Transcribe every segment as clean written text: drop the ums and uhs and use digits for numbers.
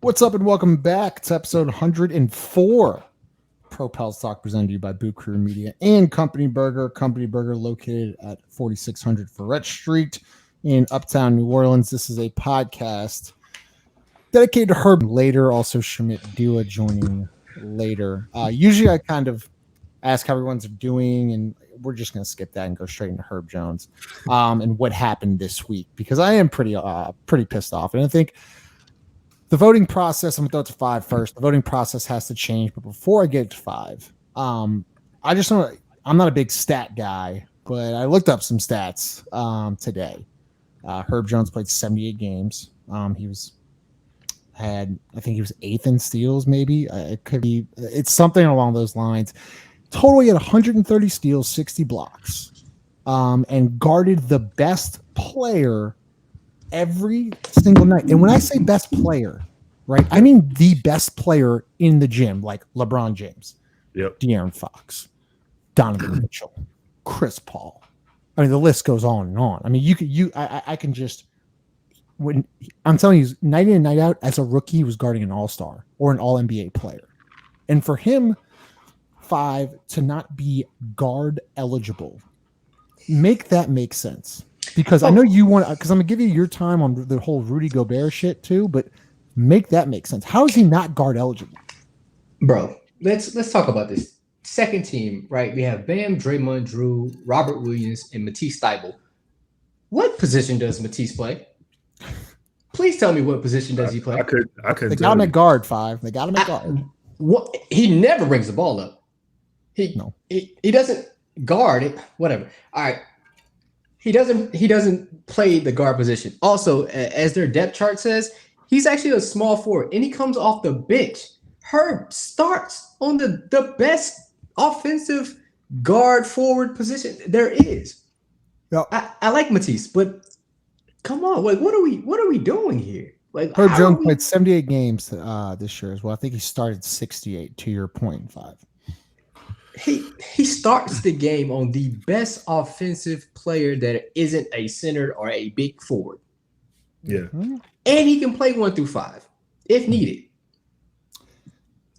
What's up and welcome back to episode 104. Pro Pals Talk presented to you by Boot Crew Media and Company Burger. Company Burger located at 4600 Ferret Street in Uptown New Orleans. This is a podcast dedicated to Herb later, also Shamit Dua joining later. Usually I kind of ask how everyone's doing, and we're just going to skip that and go straight into Herb Jones and what happened this week, because I am pretty pissed off. And I think the voting process, I'm going to throw it to five first. The voting process has to change. But before I get to five, I'm not a big stat guy, but I looked up some stats today. Herb Jones played 78 games. I think he was eighth in steals, maybe. It's something along those lines. Total, he had 130 steals, 60 blocks, and guarded the best player every single night. And when I say best player, right, I mean the best player in the gym, like LeBron James, De'Aaron Fox, Donovan Mitchell, Chris Paul. I mean, the list goes on and on. I mean, I can just, when I'm telling you, night in and night out, as a rookie, he was guarding an all-star or an all-NBA player. And for him, five, to not be guard eligible, make that make sense. Because I know you want, because I'm going to give you your time on the whole Rudy Gobert shit too, but make that make sense. How is he not guard eligible? Bro, let's talk about this. Second team, right? We have Bam, Draymond, Drew, Robert Williams, and Matisse Thybulle. What position does Matisse play? Please tell me, what position does he play? I could. They got him at guard, five. They got him at guard. What? He never brings the ball up. He doesn't guard it. Whatever. All right. He doesn't play the guard position. Also, as their depth chart says, he's actually a small forward, and he comes off the bench. Herb starts on the best offensive guard forward position there is. Yep. I like Matisse, but come on, like what are we doing here? Like Herb Jones played 78 games this year as well. I think he started 68. To your point, five. He starts the game on the best offensive player that isn't a center or a big forward. Yeah. And he can play 1 through 5 if needed.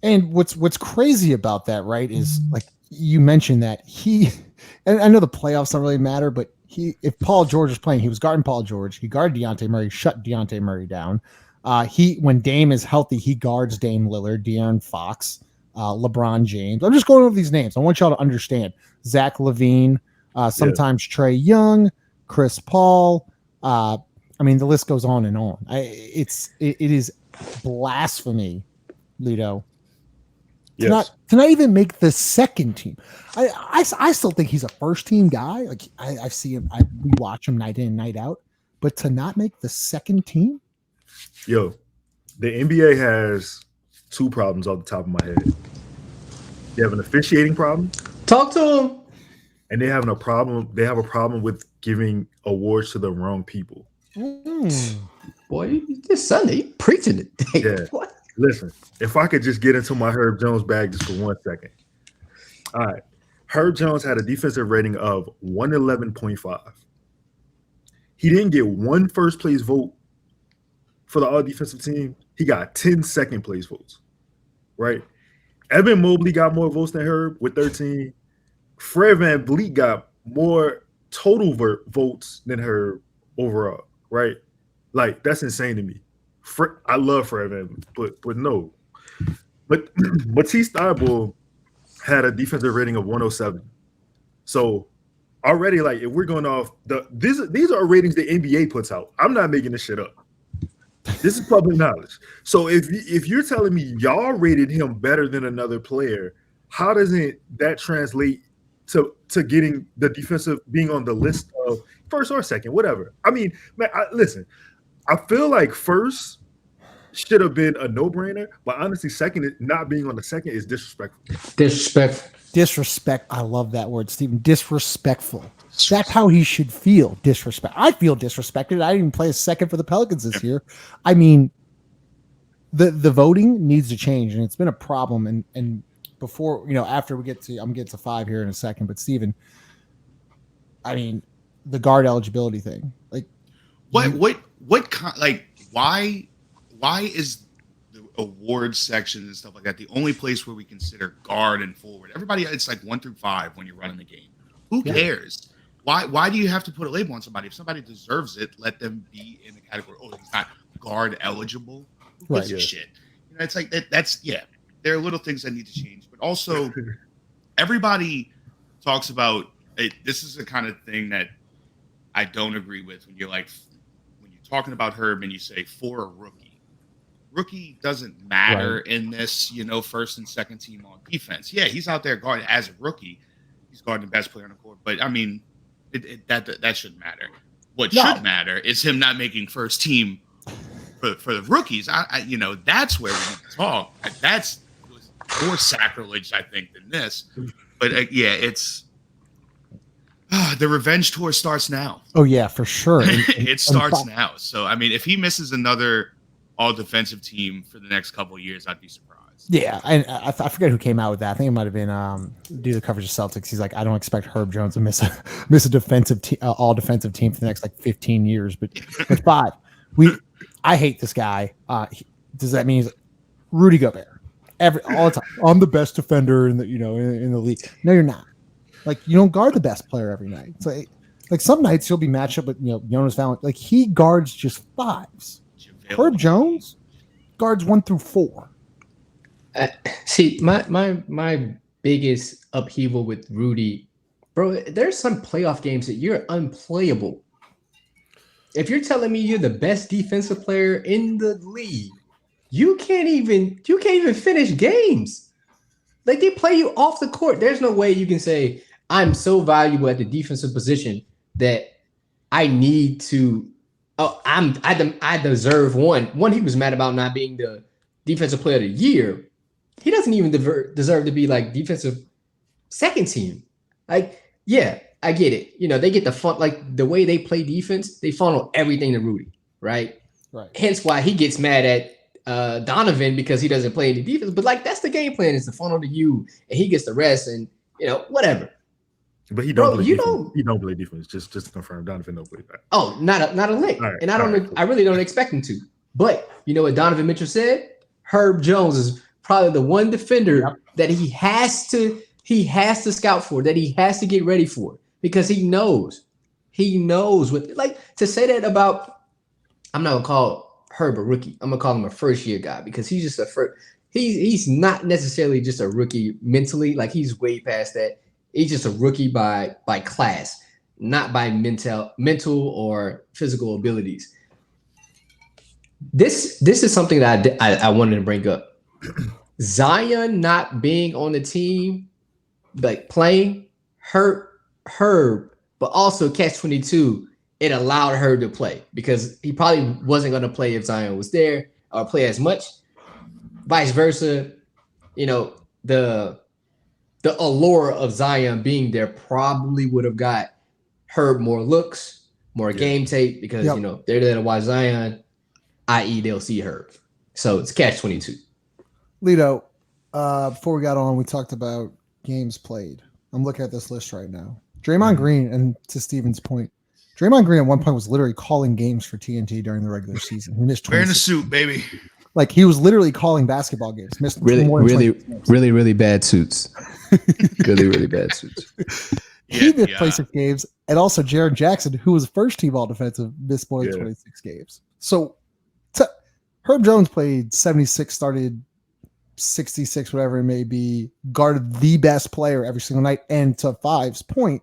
And what's crazy about that, right, is like you mentioned that and I know the playoffs don't really matter, but if Paul George was playing, he was guarding Paul George. He guarded Dejounte Murray, shut Dejounte Murray down. When Dame is healthy, he guards Dame Lillard, De'Aaron Fox, LeBron James. I'm just going over these names. I want y'all to understand. Zach LaVine, sometimes Trae Young, Chris Paul. I mean, the list goes on and on. It is blasphemy, Lito, to not even make the second team. I still think he's a first team guy. Like I see him, we watch him night in, night out. But to not make the second team, the NBA has two problems off the top of my head. They have an officiating problem. Talk to him. And they have a problem with giving awards to the wrong people. Boy, this Sunday, you preaching it. Yeah. What? Listen, if I could just get into my Herb Jones bag just for 1 second. All right. Herb Jones had a defensive rating of 111.5. He didn't get one first place vote for the all defensive team. He got 10 second place votes, right? Evan Mobley got more votes than Herb with 13. Fred VanVleet got more total votes than Herb overall, right? Like, that's insane to me. I love Fred VanVleet, but no. But Matisse Thybulle had a defensive rating of 107. So already, like, if we're going off these are ratings the NBA puts out. I'm not making this shit up. This is public knowledge. So if you're telling me y'all rated him better than another player, how doesn't that translate to getting the defensive being on the list of first or second, whatever? I mean, man, listen, I feel like first should have been a no-brainer, but honestly, second, not being on the second is disrespectful. Disrespect. I love that word, Stephen. Disrespectful. That's how he should feel. Disrespect. I feel disrespected. I didn't even play a second for the Pelicans this year. I mean, the voting needs to change, and it's been a problem. And before, after I'm getting to five here in a second, but Stephen, I mean, the guard eligibility thing, like why is awards section and stuff like that, the only place where we consider guard and forward, everybody, it's like 1 through 5 when you're running the game. Who cares? Why do you have to put a label on somebody? If somebody deserves it, let them be in the category. Oh, he's not guard eligible. Who gives a shit? You know, it's like that's there are little things that need to change, but also everybody talks about it. This is the kind of thing that I don't agree with when you're talking about Herb and you say for a rookie. Rookie doesn't matter in this, first and second team on defense. Yeah, he's out there guarding as a rookie. He's guarding the best player on the court, but I mean, that shouldn't matter. What should matter is him not making first team for the rookies. That's where we need to talk. That's more sacrilege, I think, than this. But it's the revenge tour starts now. Oh yeah, for sure. It starts now. So I mean, if he misses another all defensive team for the next couple of years, I'd be surprised. Yeah, and I forget who came out with that. I think it might have been due to the coverage of Celtics. He's like, I don't expect Herb Jones to miss a defensive all defensive team for the next 15 years. But 5, I hate this guy. Does that mean he's Rudy Gobert? All the time. I'm the best defender in the in the league. No, you're not. Like, you don't guard the best player every night. It's like some nights you'll be matched up with Jonas Valanciunas. Like, he guards just 5s. Herb Jones guards 1 through 4. See, my biggest upheaval with Rudy, bro, there's some playoff games that you're unplayable. If you're telling me you're the best defensive player in the league, you can't even finish games. Like, they play you off the court. There's no way you can say I'm so valuable at the defensive position that I need to. Oh, I deserve one. He was mad about not being the defensive player of the year. He doesn't even deserve to be like defensive second team. Like, yeah, I get it. They get the fun, like the way they play defense, they funnel everything to Rudy, right? Right. Hence why he gets mad at Donovan because he doesn't play any defense. But like, that's the game plan, is to funnel to you, and he gets the rest, and whatever. But he don't play defense. Just to confirm, Donovan don't play that. Oh, not a lick. Right, and I really don't expect him to. But you know what Donovan Mitchell said? Herb Jones is probably the one defender that he has to scout for, that he has to get ready for, because he knows what, like, to say that about, I'm not gonna call Herb a rookie. I'm gonna call him a first year guy, because he's just he's not necessarily just a rookie mentally. Like, he's way past that. He's just a rookie by class, not by mental or physical abilities. This is something that I wanted to bring up. Zion not being on the team, like playing, hurt Herb, but also catch-22. It allowed Herb to play, because he probably wasn't going to play if Zion was there, or play as much. Vice versa, the allure of Zion being there probably would have got Herb more looks, more game tape, because they're there to watch Zion, i.e. they'll see Herb. So it's catch-22. Lito, before we got on, we talked about games played. I'm looking at this list right now. Draymond Green, and to Steven's point, Draymond Green at one point was literally calling games for TNT during the regular season. He missed wearing a suit, baby. Like, he was literally calling basketball games. Missed really bad suits. really bad suits. He missed places games, and also Jaren Jackson, who was first team all defensive, missed more than 26 games. So Herb Jones played 76, started 66, whatever it may be, guarded the best player every single night, and to Five's point,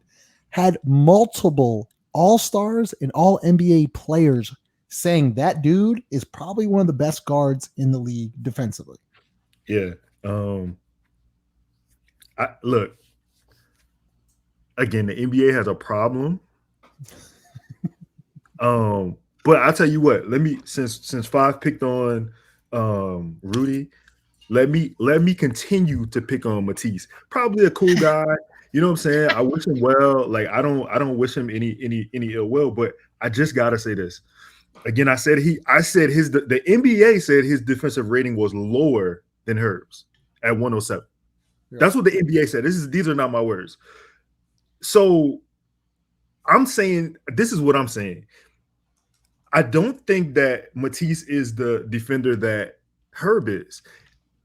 had multiple all-stars and all NBA players saying that dude is probably one of the best guards in the league defensively. Yeah. Look, again, the NBA has a problem. But I'll tell you what, since Five picked on Rudy, let me continue to pick on Matisse. Probably a cool guy. You know what I'm saying? I wish him well. Like, I don't wish him any ill will, but I just gotta say this. Again, I said the NBA said his defensive rating was lower than Herb's at 107. Yeah. That's what the NBA said. These are not my words. So I'm saying, this is what I'm saying. I don't think that Matisse is the defender that Herb is.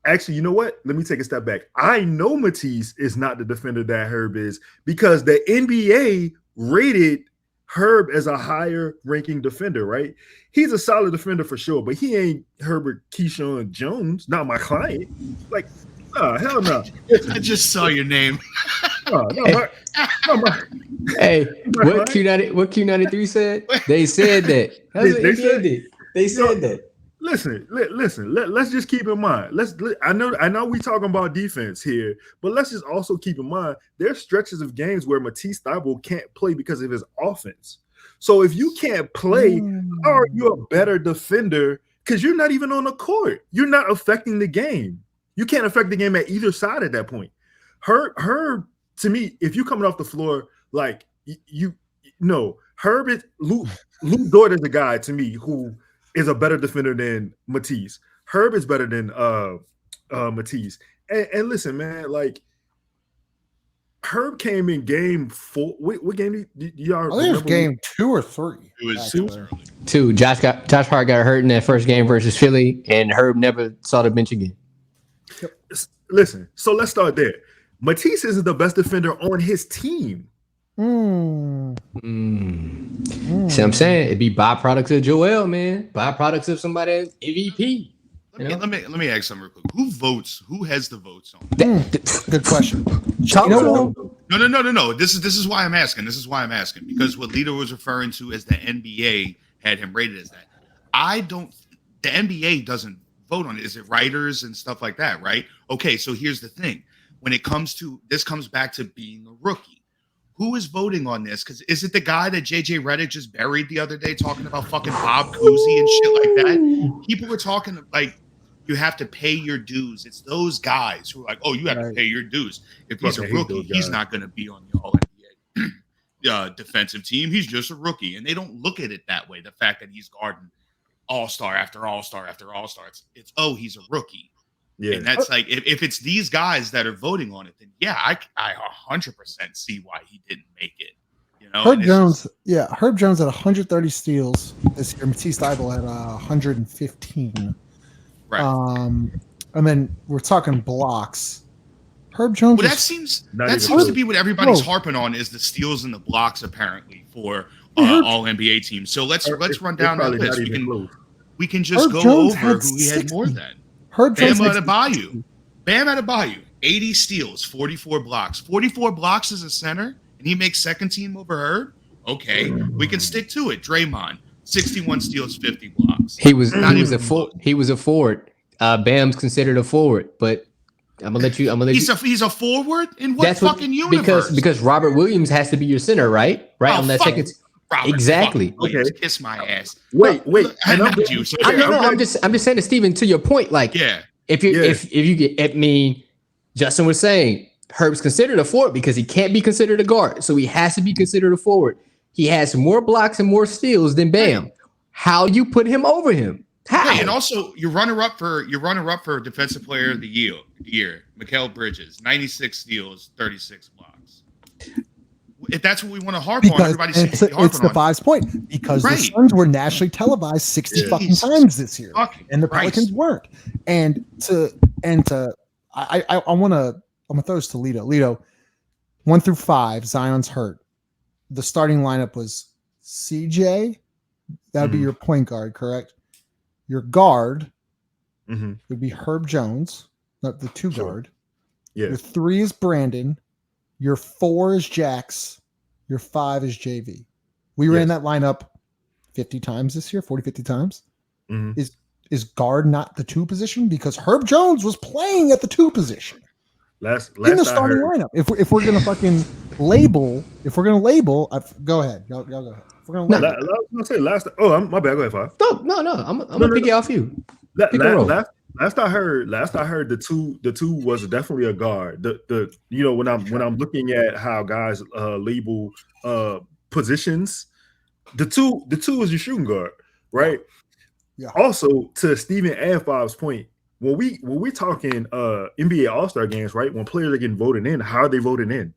Actually, you know what? Let me take a step back. I know Matisse is not the defender that Herb is because the NBA rated Herb as a higher ranking defender, right? He's a solid defender for sure, but he ain't Herbert Keyshawn Jones, not my client. Like, hell no. I just saw your name. Hey, what Q93 said? They said that. They said that. Listen. Let's just keep in mind. I know we talking about defense here, but let's just also keep in mind there's stretches of games where Matisse Thybulle can't play because of his offense. So if you can't play, how are you a better defender? Because you're not even on the court. You're not affecting the game. You can't affect the game at either side at that point. Herb, to me, if you coming off the floor, like Herb is Lou Dort is a guy to me who is a better defender than Matisse. Herb is better than Matisse. And listen, man, like Herb came in game 4. What game did y'all? I think it was game 2 or 3. It was 2. Josh Hart got hurt in that first game versus Philly, and Herb never saw the bench again. Listen, so let's start there. Matisse isn't the best defender on his team. See what I'm saying? It'd be byproducts of Joel, man. Byproducts of somebody MVP. Let me ask something real quick. Who votes? Who has the votes on? Good question. No. This is why I'm asking. Because what Lito was referring to as the NBA had him rated as that. The NBA doesn't vote on it. Is it writers and stuff like that, right? Okay, so here's the thing. When it comes to this, comes back to being a rookie. Who is voting on this? Because is it the guy that JJ Redick just buried the other day talking about fucking Bob Cousy and shit like that? People were talking like you have to pay your dues. It's those guys who are like, oh, you have to pay your dues. If he's a rookie, he's not going to be on the All-NBA defensive team. He's just a rookie. And they don't look at it that way. The fact that he's guarding all-star after all-star after all-star. It's he's a rookie. Yeah. And that's like, if it's these guys that are voting on it, then yeah, I 100% see why he didn't make it. You know, Herb Jones had 130 steals this year. Matisse Thybulle had 115. Right. And then we're talking blocks. Herb Jones. Well, that seems to be what everybody's harping on is the steals and the blocks apparently for all NBA teams. So let's run down that list. We can just Herb go Jones over who he had more than. Herb Bam Jones Adebayo, 80 steals, 44 blocks. 44 blocks as a center, and he makes second team over Herb? Okay, we can stick to it. Draymond, 61 steals, 50 blocks. He was a forward. Bam's considered a forward, but I'm gonna let you. He's a forward in what fucking universe? Because Robert Williams has to be your center, right? Right on that second. Robert, exactly. Okay. Kiss my ass. Wait. I'm just saying to Steven, to your point, like, if you get, Justin was saying Herb's considered a forward because he can't be considered a guard, so he has to be considered a forward. He has more blocks and more steals than Bam. Right. How you put him over him? How? Hey, and also your runner up for defensive player of the year, Mikal Bridges, 96 steals, 36 blocks. If that's what we want to harp on, everybody seems to be harping on. It's the Vibes point because the Suns were nationally televised 60 fucking times this year, and the Pelicans weren't. And I want to throw this to Lito. Lito, 1 through 5, Zion's hurt. The starting lineup was CJ. That would be your point guard, correct? Your guard would be Herb Jones, not the 2 guard. Yeah. Your 3 is Brandon. Your 4 is Jax. Your 5 is JV. We ran that lineup 50 times this year, 40, 50 times. Is guard not the 2 position? Because Herb Jones was playing at the 2 position. Last in the starting lineup. If we're gonna fucking label, go ahead. Y'all go ahead. If we're gonna label. I was gonna say last. Oh, my bad. Go ahead, Five. No. I'm gonna pick it off you. Last I heard, the two was definitely a guard. The when I'm looking at how guys label positions, the two is your shooting guard, right? Yeah. Also, to Steven and Five's point, when we talking NBA All-Star games, right? When players are getting voted in, how are they voting in,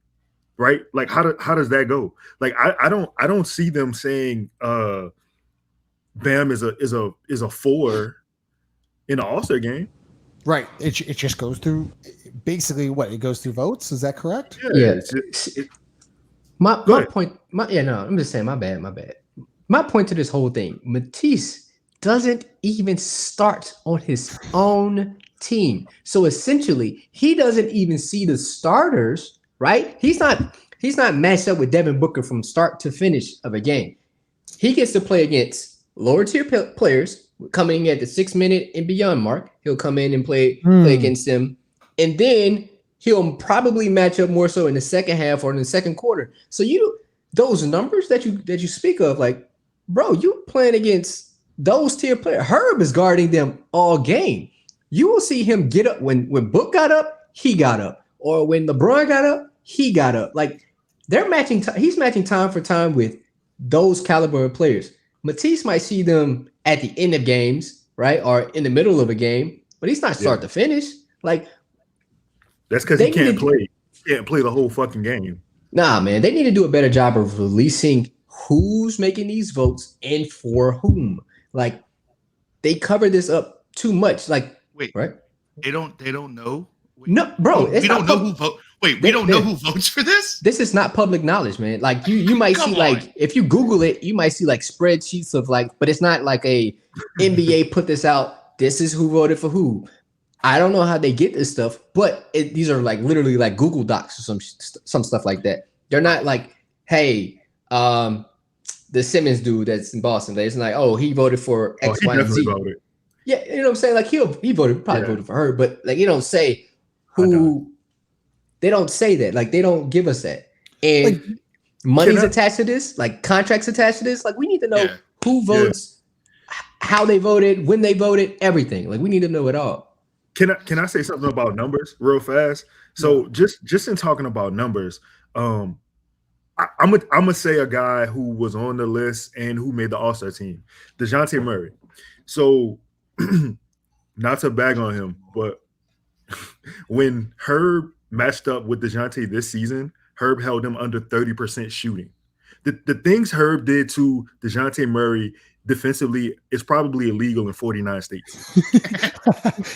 right? Like how does that go? Like I don't see them saying Bam is a 4. in the All-Star game. Right. It just goes through basically what it goes through votes. Is that correct? Yeah. My point. I'm just saying. My bad. My point to this whole thing: Matisse doesn't even start on his own team. So essentially, he doesn't even see the starters. Right? He's not matched up with Devin Booker from start to finish of a game. He gets to play against lower tier players coming at the 6 minute and beyond mark. He'll come in and play against them, and then he'll probably match up more so in the second half or in the second quarter. So those numbers that you speak of, like, bro, you playing against those tier players. Herb is guarding them all game. You will see him get up when Book got up, he got up, or when LeBron got up, he got up. Like, they're matching. He's matching time for time with those caliber of players. Matisse might see them at the end of games, right, or in the middle of a game, but he's not start to finish. Like, that's because he can't play. He can't play the whole fucking game. Nah, man, they need to do a better job of releasing who's making these votes and for whom. Like, they cover this up too much. Like, wait, right? They don't know. Wait, no, bro, we don't know who vote. Wait, we don't know who votes for this? This is not public knowledge, man. Like, you might see, like, if you Google it, you might see like spreadsheets of like, but it's not like a NBA put this out. This is who voted for who. I don't know how they get this stuff, but these are like literally like Google Docs or some stuff like that. They're not like, hey, the Simmons dude that's in Boston. It's like, oh, he voted for X, Y, and Z. Voted. Yeah, you know what I'm saying? Like, he voted for her, but like, you don't say who. They don't say that. Like, they don't give us that. And like, money's attached to this, like contracts attached to this. Like, we need to know who votes, how they voted, when they voted, everything. Like, we need to know it all. Can I say something about numbers real fast? So just in talking about numbers, I'm gonna say a guy who was on the list and who made the All-Star team, DeJounte Murray. So not to bag on him, but when Herb matched up with DeJounte this season, Herb held him under 30% shooting. The things Herb did to DeJounte Murray defensively is probably illegal in 49 states.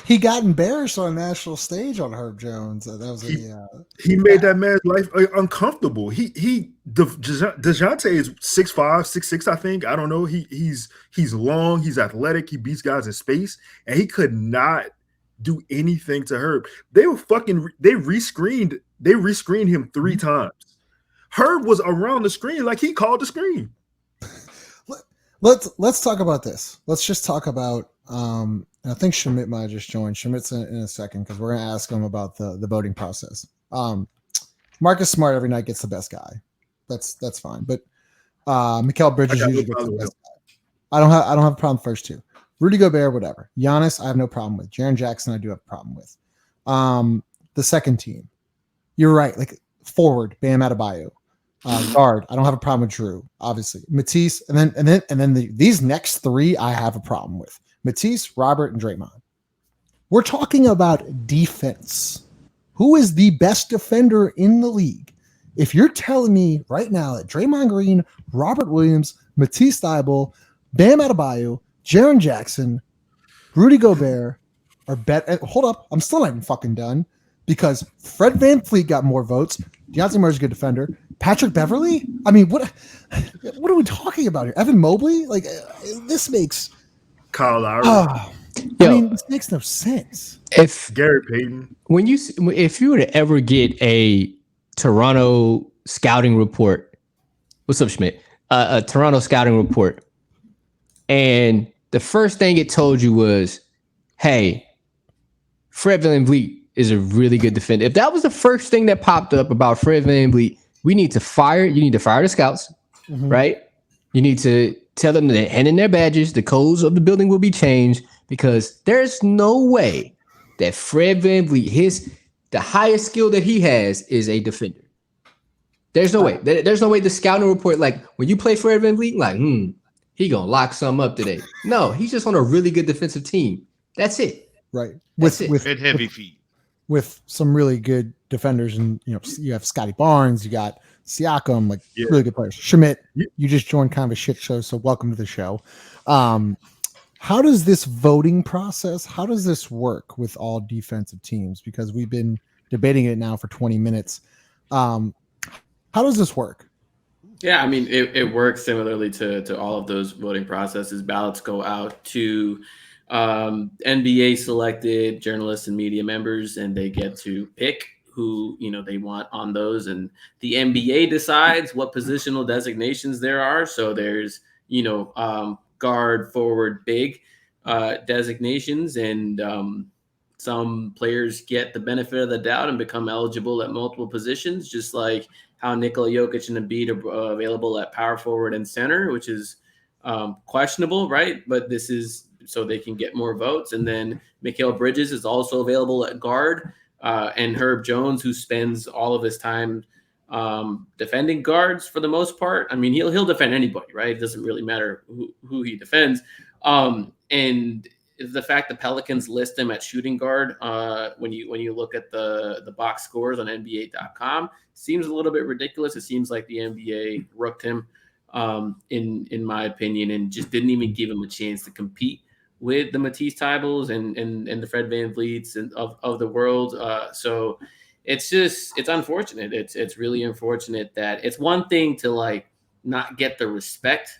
He got embarrassed on a national stage on Herb Jones. That was he made that man's life uncomfortable. DeJounte is 6'5", 6'6", I think. I don't know. He's long, he's athletic, he beats guys in space, and he could not do anything to Herb. They rescreened him 3 times. Herb was around the screen like he called the screen. Let's talk about this. Let's just talk about I think Schmidt might have just joined. Schmidt's in a second because we're gonna ask him about the voting process. Marcus Smart every night gets the best guy. That's fine. But Mikal Bridges usually gets the best guy. I don't have a problem first two. Rudy Gobert, whatever. Giannis, I have no problem with. Jaren Jackson, I do have a problem with. The second team, you're right. Like, forward, Bam Adebayo. Guard, I don't have a problem with Drew, obviously. Matisse, and then these next 3 I have a problem with. Matisse, Robert, and Draymond. We're talking about defense. Who is the best defender in the league? If you're telling me right now that Draymond Green, Robert Williams, Matisse Thybulle, Bam Adebayo, Jaren Jackson, Rudy Gobert are better. Hold up, I'm still not even fucking done because Fred VanVleet got more votes. DeJounte Murray's a good defender. Patrick Beverley? I mean, what are we talking about here? Evan Mobley? Like, this makes Kyle Lowry. I mean, this makes no sense. If Gary Payton, if you were to ever get a Toronto scouting report, what's up, Schmidt? A Toronto scouting report, and the first thing it told you was, "Hey, Fred VanVleet is a really good defender." If that was the first thing that popped up about Fred VanVleet, you need to fire the scouts, right? You need to tell them that hand in their badges, the codes of the building will be changed because there's no way that Fred VanVleet, the highest skill that he has is a defender. There's no way. There's no way the scouting report, like when you play Fred VanVleet, like, he gonna lock something up today. No, he's just on a really good defensive team. That's it. Right. With heavy feet. With some really good defenders, and you have Scotty Barnes, you got Siakam, really good players. Schmidt, you just joined kind of a shit show, so welcome to the show. how does this voting process, how does this work with all defensive teams? Because we've been debating it now for 20 minutes. How does this work? Yeah, I mean, it works similarly to all of those voting processes. Ballots go out to NBA selected journalists and media members, and they get to pick who they want on those. And the NBA decides what positional designations there are. So there's guard, forward, big designations, and some players get the benefit of the doubt and become eligible at multiple positions, just like how Nikola Jokic and Embiid are available at power forward and center, which is questionable, right? But this is so they can get more votes. And then Mikal Bridges is also available at guard, and Herb Jones, who spends all of his time defending guards for the most part. I mean, he'll defend anybody, right? It doesn't really matter who he defends. And the fact the Pelicans list him at shooting guard, when you look at the box scores on NBA.com, seems a little bit ridiculous. It seems like the NBA rooked him, in my opinion, and just didn't even give him a chance to compete with the Matisse Thybulles and the Fred VanVleets and of the world. So it's unfortunate. It's really unfortunate that it's one thing to like not get the respect,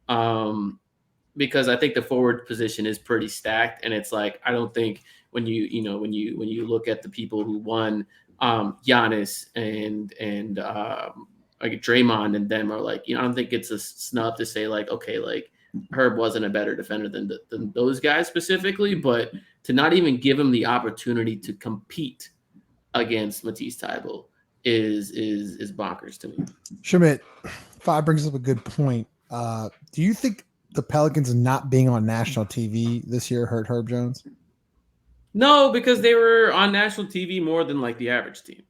because I think the forward position is pretty stacked, and it's like I don't think when you look at the people who won, Giannis and like Draymond and them are like, I don't think it's a snub to say like, okay, like Herb wasn't a better defender than those guys specifically, but to not even give him the opportunity to compete against Matisse Thybulle is bonkers to me. Schmidt, Five brings up a good point. Do you think the Pelicans not being on national TV this year hurt Herb Jones? No, because they were on national TV more than like the average team.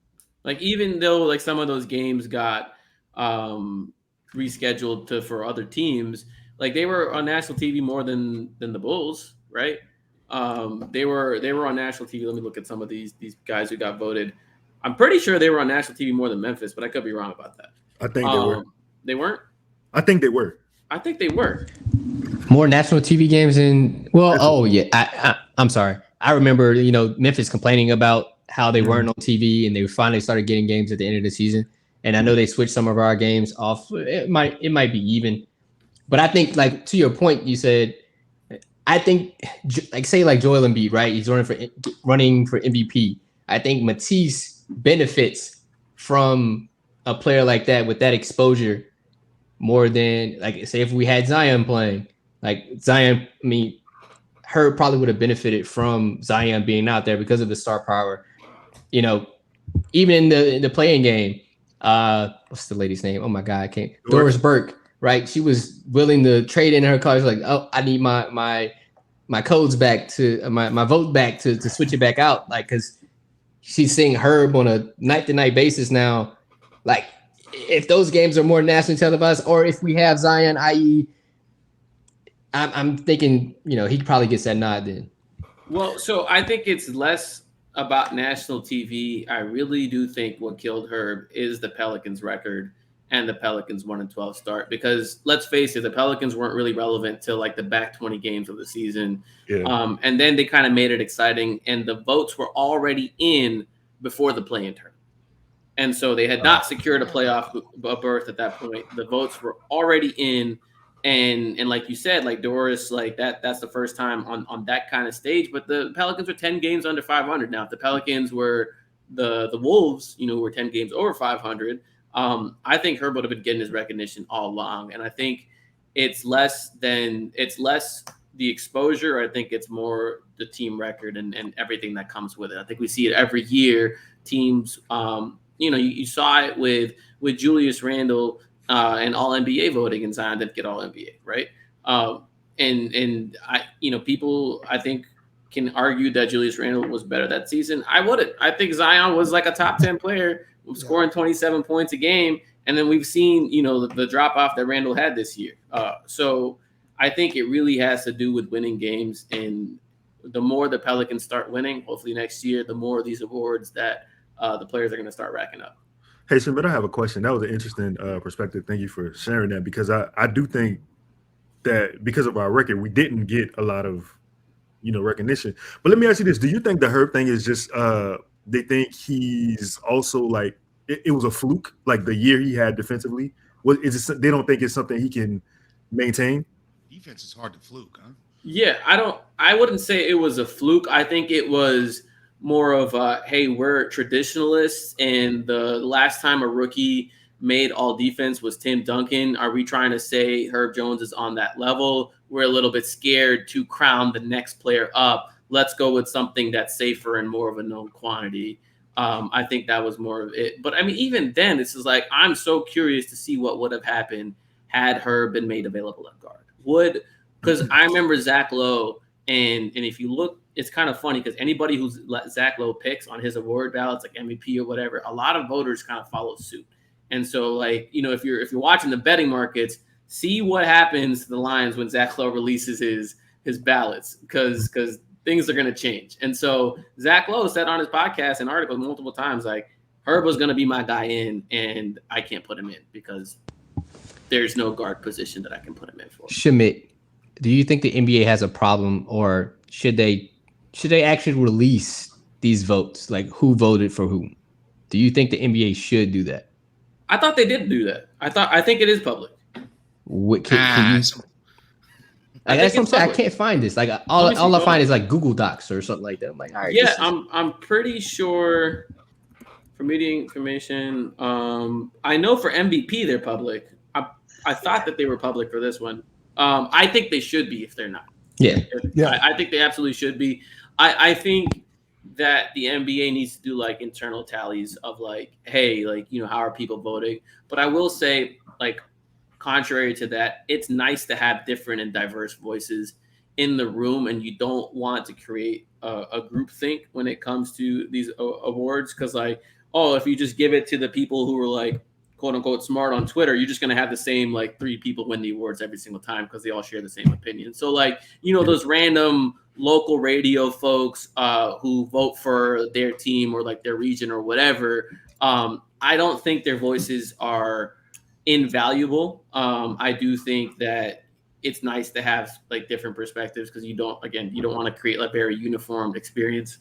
Like even though like some of those games got rescheduled for other teams, like they were on national TV more than the Bulls, right? They were on national TV. Let me look at some of these guys who got voted. I'm pretty sure they were on national TV more than Memphis, but I could be wrong about that. I think they were. They weren't? I think they were. I think they were. More national TV games in I'm sorry. I remember, Memphis complaining about how they weren't on TV and they finally started getting games at the end of the season. And I know they switched some of our games off. It might be even. But I think, like, to your point, you said, I think, like, say, like, Joel Embiid, right? He's running for MVP. I think Matisse benefits from a player like that with that exposure more than, like, say, if we had Zion playing. Like, Zion, I mean, Herb probably would have benefited from Zion being out there because of the star power. Even in the playing game, what's the lady's name? Oh, my God, I can't. Doris Burke. Right, she was willing to trade in her cars. Like, oh, I need my codes back to my vote back to switch it back out. Like, because she's seeing Herb on a night-to-night basis now. Like, if those games are more nationally televised, or if we have Zion, i.e., I'm thinking, he probably gets that nod then. Well, so I think it's less about national TV. I really do think what killed Herb is the Pelicans record and the Pelicans 1-12 start, because let's face it, the Pelicans weren't really relevant till like the back 20 games of the season. Yeah. And then they kind of made it exciting, and the votes were already in before the play-in tournament. And so they had not secured a playoff berth at that point. The votes were already in. And like you said, like Doris, like that's the first time on that kind of stage. But the Pelicans are 10 games under 500 now. If the Pelicans were the Wolves, who were 10 games over 500, I think Herb would have been getting his recognition all along. And I think it's less the exposure. I think it's more the team record and everything that comes with it. I think we see it every year. Teams, you saw it with Julius Randle and all NBA voting, and Zion didn't get all NBA, right? And people I think can argue that Julius Randle was better that season. I wouldn't. I think Zion was like a top 10 player, scoring 27 points a game. And then we've seen, the drop off that Randle had this year. So I think it really has to do with winning games. And the more the Pelicans start winning, hopefully next year, the more of these awards that the players are going to start racking up. Hey, Schmidt, I have a question. That was an interesting perspective. Thank you for sharing that, because I do think that because of our record, we didn't get a lot of, recognition. But let me ask you this: do you think the Herb thing is just they think he's also like it was a fluke, like the year he had defensively? They don't think it's something he can maintain? Defense is hard to fluke, huh? Yeah, I wouldn't say it was a fluke. I think it was more of hey, we're traditionalists, and the last time a rookie made all defense was Tim Duncan. Are we trying to say Herb Jones is on that level? We're a little bit scared to crown the next player up. Let's go with something that's safer and more of a known quantity. I think that was more of it. But I mean, even then, this is like, I'm so curious to see what would have happened had Herb been made available at guard. Because I remember Zach Lowe, and if you look, it's kind of funny because anybody who's Zach Lowe picks on his award ballots, like MVP or whatever, a lot of voters kind of follow suit. And so, like, if you're watching the betting markets, see what happens to the lines when Zach Lowe releases his ballots, because things are going to change. And so Zach Lowe said on his podcast and articles multiple times, like, Herb was going to be my guy in, and I can't put him in because there's no guard position that I can put him in for. Schmidt, do you think the NBA has a problem, or should they actually release these votes, like who voted for whom? Do you think the NBA should do that? I thought they did do that. I think it is public. Can you? That's what I'm saying. I can't find this. Like all I find is like Google Docs or something like that. I'm like, all right. Yeah, I'm pretty sure for media information. I know for MVP they're public. I thought that they were public for this one. I think they should be if they're not. Yeah. I think they absolutely should be. I think that the NBA needs to do like internal tallies of like, hey, like, how are people voting? But I will say, like, contrary to that, it's nice to have different and diverse voices in the room, and you don't want to create a groupthink when it comes to these awards, because like, if you just give it to the people who are like, quote unquote, smart on Twitter, you're just going to have the same like 3 people win the awards every single time because they all share the same opinion. So like, those random local radio folks who vote for their team or like their region or whatever, I don't think their voices are invaluable. I do think that it's nice to have like different perspectives because you don't want to create a very uniform experience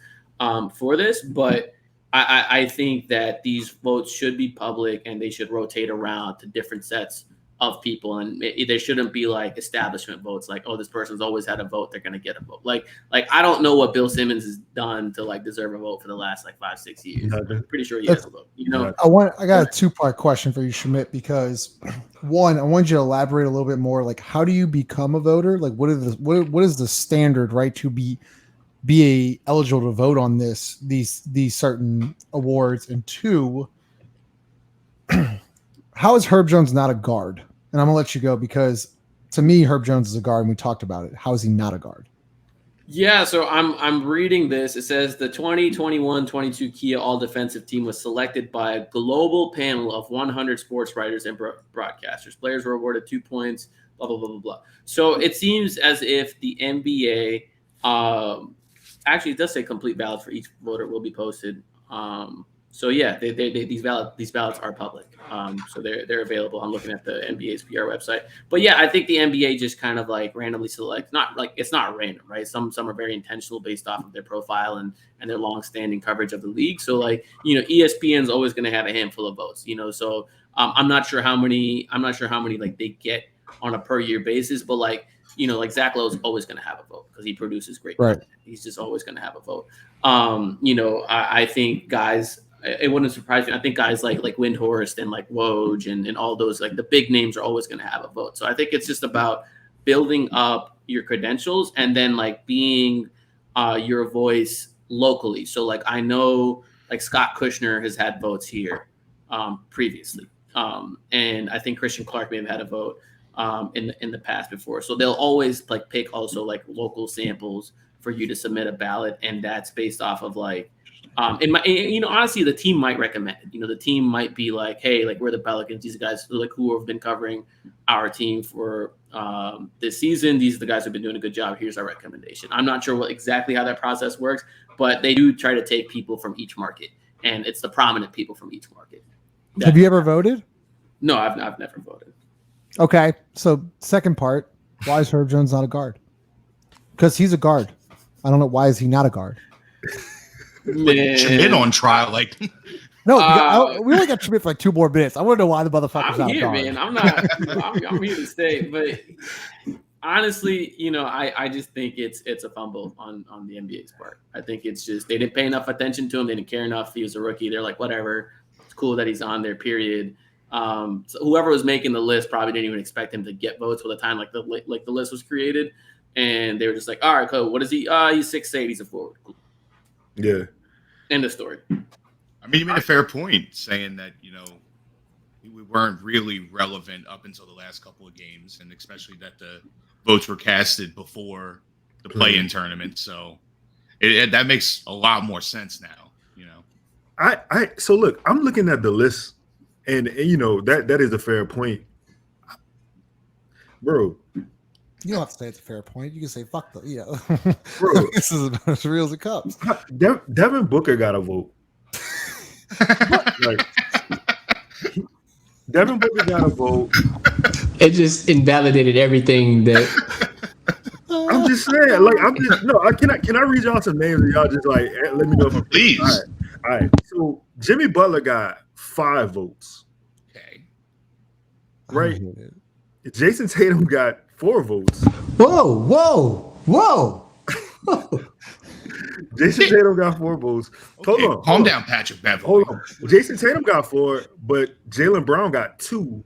for this, but I think that these votes should be public and they should rotate around to different sets of people, and there shouldn't be like establishment votes like, this person's always had a vote, they're going to get a vote. Like I don't know what Bill Simmons has done to like deserve a vote for the last like 5-6 years. I'm pretty sure he has a vote. I got a 2-part question for you, Schmidt, because one, I want you to elaborate a little bit more. Like, how do you become a voter? Like, what is the standard, right, to be eligible to vote on these certain awards? And 2, how is Herb Jones not a guard? And I'm gonna let you go because to me, Herb Jones is a guard, and we talked about it. How is he not a guard? Yeah, so I'm reading this. It says the 2021-22 Kia All Defensive Team was selected by a global panel of 100 sports writers and broadcasters. Players were awarded 2 points. Blah blah blah blah blah. So it seems as if the NBA. Actually, it does say complete ballots for each voter will be posted. So yeah, these ballots are public. So they're available. I'm looking at the NBA's PR website. But yeah, I think the NBA just kind of like randomly select. Not like it's not random, right? Some are very intentional based off of their profile and their long-standing coverage of the league. So like ESPN's always going to have a handful of votes. So I'm not sure how many like they get on a per year basis, but like. Like Zach Lowe's always going to have a vote because he produces great content. He's just always going to have a vote. I think guys, it wouldn't surprise me. I think guys like Windhorst and like Woj and all those, like the big names are always going to have a vote. So I think it's just about building up your credentials and then like being your voice locally. So like, I know like Scott Kushner has had votes here previously. And I think Christian Clark may have had a vote in the past before. So they'll always like pick also like local samples for you to submit a ballot. And that's based off of like, honestly, the team might recommend it. The team might be like, hey, like we're the Pelicans. These guys like who have been covering our team for this season. These are the guys who've been doing a good job. Here's our recommendation. I'm not sure exactly how that process works, but they do try to take people from each market, and it's the prominent people from each market. Have you ever voted? No, I've never voted. Okay, so second part, Why is Herb Jones not a guard? Because he's a guard. I don't know. Why is he not a guard? Schmidt on trial, like No, we only got Schmidt for like 2 more minutes. I want to know why the motherfucker's not a guard. Man. I'm not. I'm here to stay. But honestly, I just think it's a fumble on the NBA's part. I think it's just they didn't pay enough attention to him. They didn't care enough. He was a rookie. They're like, whatever. It's cool that he's on there. Period. So whoever was making the list probably didn't even expect him to get votes by the time the list was created, and they were just like, all right, cool. What is he? He's 6'8". He's a forward. Cool. Yeah. End of story. I mean, you made a fair point saying that we weren't really relevant up until the last couple of games, and especially that the votes were casted before the play-in tournament. So that makes a lot more sense now. So look, I'm looking at the list. And that is a fair point, bro. You don't have to say it's a fair point. You can say fuck the bro. This is as real as it comes. Devin Booker got a vote. Devin Booker got a vote. It just invalidated everything that. I'm just saying. Can I read y'all some names and y'all just let me know if I'm please. All right. So Jimmy Butler got 5 votes. Okay. Right. Jason Tatum got 4 votes. Whoa. Jason Tatum got 4 votes. Okay, calm down, Patrick Beverly. Hold on. Jason Tatum got 4, but Jaylen Brown got 2.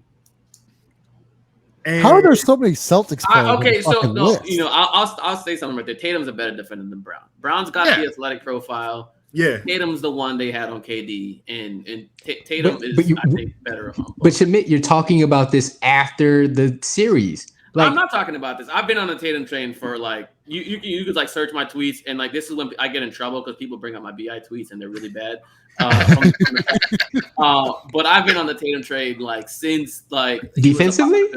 And how are there so many Celtics players? Okay, so no, list? I'll say something right there. Tatum's a better defender than Brown. Brown's got the athletic profile. Yeah, Tatum's the one they had on KD, and Tatum I think better on both. But Schmidt, you're talking about this after the series. I'm not talking about this. I've been on the Tatum train for you could search my tweets, and this is when I get in trouble because people bring up my BI tweets and they're really bad. But I've been on the Tatum train since defensively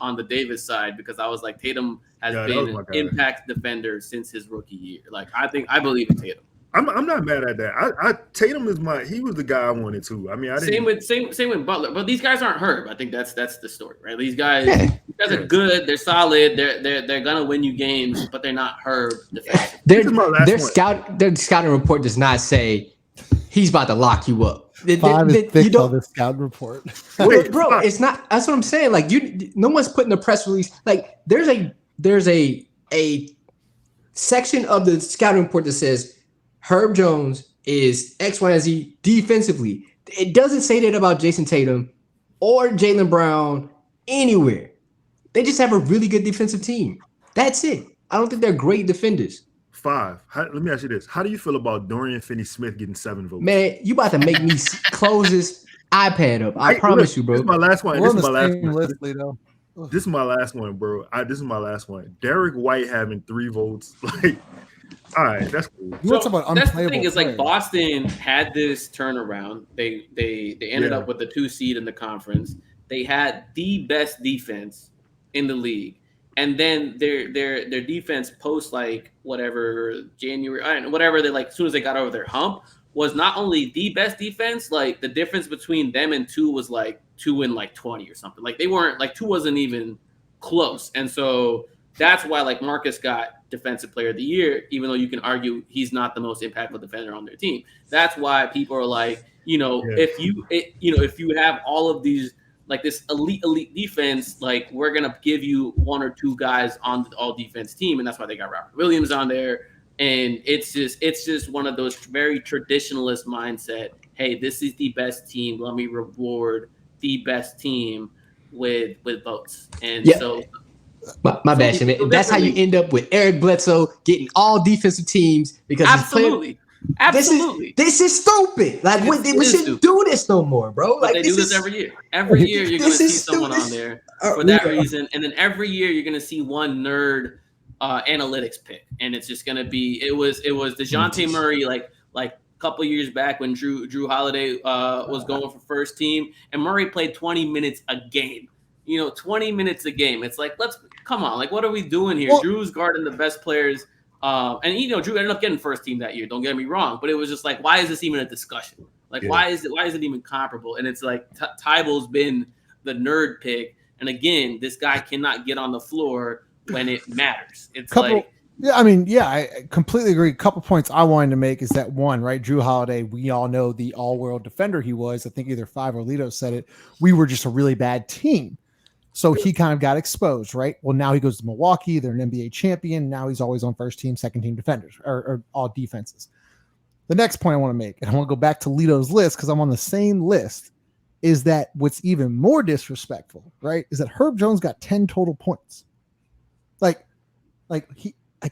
on the Davis side, because I was like, Tatum has been an impact defender since his rookie year. I believe in Tatum. I'm not mad at that. Tatum is he was the guy I wanted to. I mean, same with Butler, but these guys aren't Herb. I think that's the story, right? These guys are good. They're solid. They're gonna win you games, but they're not Herb. Their scouting report does not say he's about to lock you up. 5 is thick on the scouting report. Wait, bro, it's not. That's what I'm saying. No one's putting a press release. There's a section of the scouting report that says Herb Jones is X, Y, and Z defensively. It doesn't say that about Jason Tatum or Jaylen Brown anywhere. They just have a really good defensive team. That's it. I don't think they're great defenders. 5. Let me ask you this. How do you feel about Dorian Finney-Smith getting 7 votes? Man, you about to make me close this iPad up. I promise you, bro. This is my last one. This is my last one, bro. This is my last one. Derek White having 3 votes. All right, that's cool. So that's the thing is Boston had this turnaround. They ended up with the 2 seed in the conference. They had the best defense in the league, and then their defense post January, whatever they as soon as they got over their hump was not only the best defense. The difference between them and 2 was 2 and 20 or something. They weren't 2 wasn't even close, and so that's why Marcus got Defensive Player of the Year, even though you can argue he's not the most impactful defender on their team. That's why people are if you have all of these this elite defense, we're gonna give you 1 or 2 guys on the all defense team, and that's why they got Robert Williams on there. And it's just one of those very traditionalist mindset. Hey, this is the best team. Let me reward the best team with votes. And so. My bad, Shimmy. That's how you end up with Eric Bledsoe getting all defensive teams because absolutely. This is stupid. We shouldn't do this no more, bro. They do this every year. Every year you're gonna see someone on there for that reason, and then every year you're gonna see one nerd analytics pick, and it's just gonna be. It was DeJounte Murray a couple years back when Drew Holiday was going for first team, and Murray played 20 minutes a game. 20 minutes a game. It's let's come on. What are we doing here? Well, Drew's guarding the best players. And Drew ended up getting first team that year. Don't get me wrong, but it was just why is this even a discussion? Why is it even comparable? And it's Tybalt's been the nerd pick. And again, this guy cannot get on the floor when it matters. It's I completely agree. A couple points I wanted to make is that one, right? Drew Holiday, we all know the all-world defender he was. I think either Five or Lito said it. We were just a really bad team. So he kind of got exposed, right? Well, now he goes to Milwaukee. They're an NBA champion. Now he's always on first team, second team defenders or all defenses. The next point I want to make, and I want to go back to Lito's list because I'm on the same list, is that what's even more disrespectful, right, is that Herb Jones got 10 total points. Like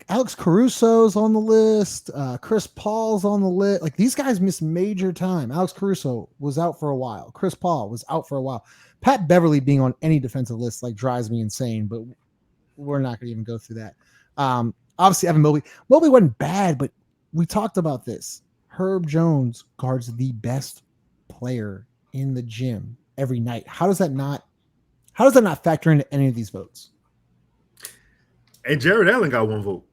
Alex Caruso's on the list, Chris Paul's on the list. Like these guys missed major time. Alex Caruso was out for a while. Chris Paul was out for a while. Pat Beverly being on any defensive list like drives me insane, but we're not going to even go through that. Obviously, Evan Mobley. Mobley wasn't bad, but we talked about this. Herb Jones guards the best player in the gym every night. How does that not factor into any of these votes? And Jared Allen got one vote.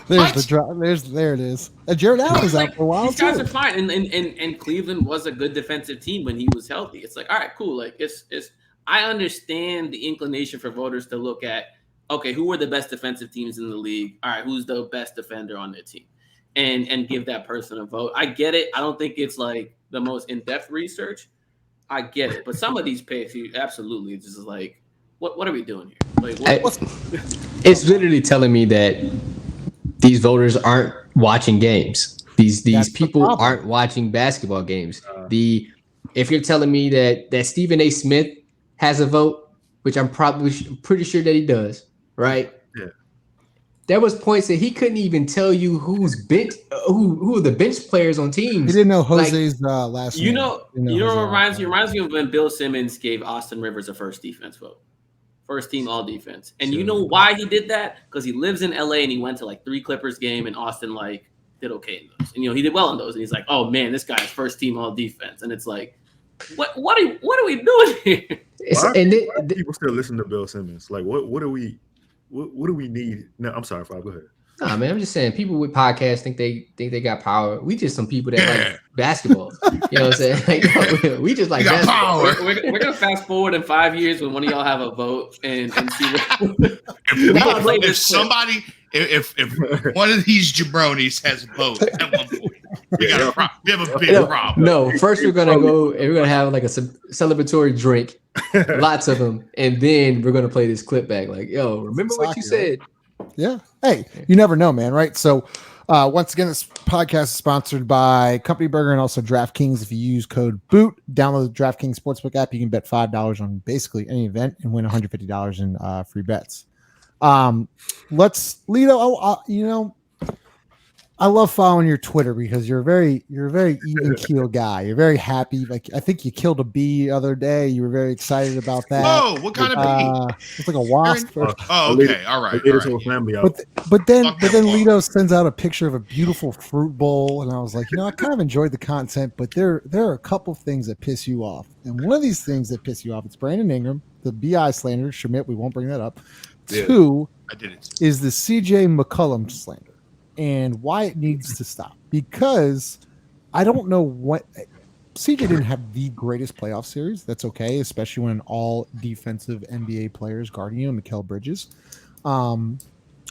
There it is. Jared Allen was out for a while. These guys are fine, and Cleveland was a good defensive team when he was healthy. It's like, all right, cool. Like it's. I understand the inclination for voters to look at, okay, who are the best defensive teams in the league? All right, who's the best defender on their team, and give that person a vote. I get it. I don't think it's like the most in-depth research. I get it, but some of these picks, absolutely, it's just like, what are we doing here? Like, it's literally telling me that these voters aren't watching games. These people aren't watching basketball games. If you're telling me that Stephen A. Smith has a vote, which I'm pretty sure that he does, right? Yeah. There was points that he couldn't even tell you who are the bench players on teams. He didn't know Jose's last name. You know what reminds me of when Bill Simmons gave Austin Rivers a first defense vote. First team all defense. And you know why he did that? Because he lives in LA and he went to like 3 Clippers game and Austin like did okay in those. And he did well in those. And he's like, oh man, this guy's first team all defense. And it's like, what are we doing here? Why people still listen to Bill Simmons? Like what do we need? No, I'm sorry, Fab, go ahead. Nah, man, I'm just saying people with podcasts think they got power. We just some people that like basketball. You know what I'm saying? Like, we just like basketball. Power. We're gonna fast forward in 5 years when one of y'all have a vote and see what if one of these jabronis has a vote at one point, we have a big problem. No, first we're gonna have like a celebratory drink, lots of them, and then we're gonna play this clip back. Like, yo, remember what you said? Yeah. Hey, you never know, man. Right. So, once again, this podcast is sponsored by Company Burger and also DraftKings. If you use code BOOT, download the DraftKings Sportsbook app. You can bet $5 on basically any event and win $150 in free bets. Lito. I love following your Twitter because you're a very even keel guy. You're very happy. Like I think you killed a bee the other day. You were very excited about that. Whoa, what kind of bee? It's like a wasp. Okay, all right. But then Lito sends out a picture of a beautiful fruit bowl, and I was like, I kind of enjoyed the content, but there are a couple things that piss you off, and one of these things that piss you off, it's Brandon Ingram, the BI slander. Schmidt, we won't bring that up. Yeah, 2 I did it. Is the CJ McCollum slander. And why it needs to stop, because I don't know what CJ didn't have the greatest playoff series. That's okay, especially when all defensive NBA players guarding you, Mikal Bridges, and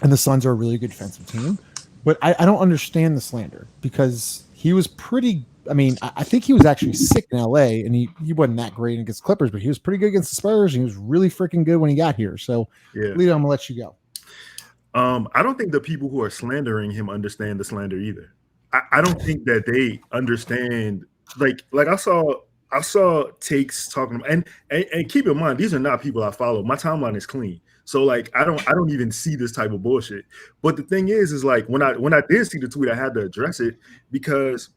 the Suns are a really good defensive team. But I don't understand the slander because he was pretty. I mean, I think he was actually sick in LA, and he wasn't that great against Clippers, but he was pretty good against the Spurs, and he was really freaking good when he got here. So, Lito, I'm gonna let you go. I don't think the people who are slandering him understand the slander either. I don't think that they understand. Like I saw takes talking and keep in mind, these are not people I follow. My timeline is clean, so like I don't even see this type of bullshit. But the thing is like when I did see the tweet, I had to address it because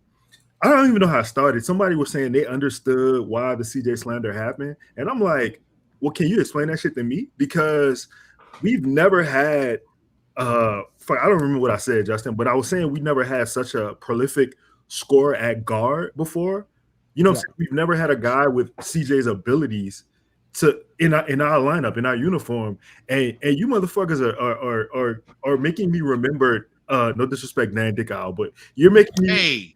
I don't even know how it started. Somebody was saying they understood why the CJ slander happened, and I'm like, well, can you explain that shit to me? Because we've never had. I don't remember what I said, Justin, but I was saying we never had such a prolific scorer at guard before. We've never had a guy with CJ's abilities in our lineup, in our uniform, and you motherfuckers are making me remember. No disrespect, Nan Dick Owl, but you're making me. Hey,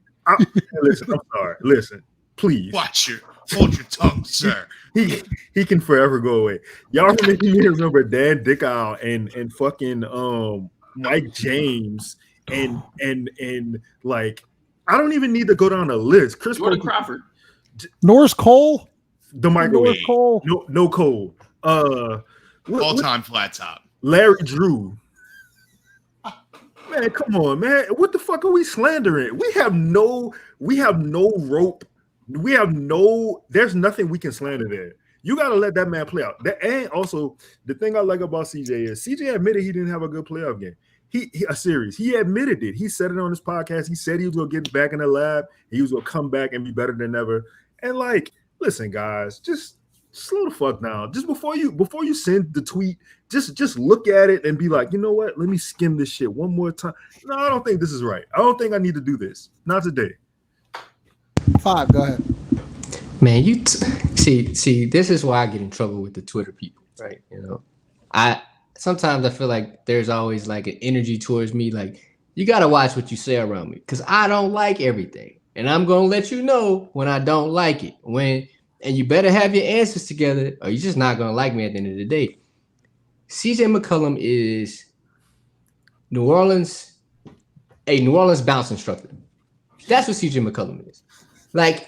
listen, I'm sorry. Listen, please watch your Hold your tongue, sir. He can forever go away. Y'all are making me remember Dan Dickau and fucking Mike James and like I don't even need to go down the list. Chris Jordan Crawford, Norris Cole, the microwave, Cole. no Cole. All-time flat top. Larry Drew. Man, come on, man. What the fuck are we slandering? We have no rope. There's nothing we can slander there. You got to let that man play out. And also, the thing I like about CJ is CJ admitted he didn't have a good playoff game. A series. He admitted it. He said it on his podcast. He said he was going to get back in the lab. He was going to come back and be better than ever. And like, listen, guys, just slow the fuck down. Just before you send the tweet, just look at it and be like, you know what? Let me skim this shit one more time. No, I don't think this is right. I don't think I need to do this. Not today. 5, go ahead. Man, see, this is why I get in trouble with the Twitter people, right? You know, sometimes I feel like there's always like an energy towards me, like you got to watch what you say around me because I don't like everything, and I'm gonna let you know when I don't like it. And you better have your answers together, or you're just not gonna like me at the end of the day. CJ McCollum is a New Orleans bounce instructor. That's what CJ McCollum is. Like,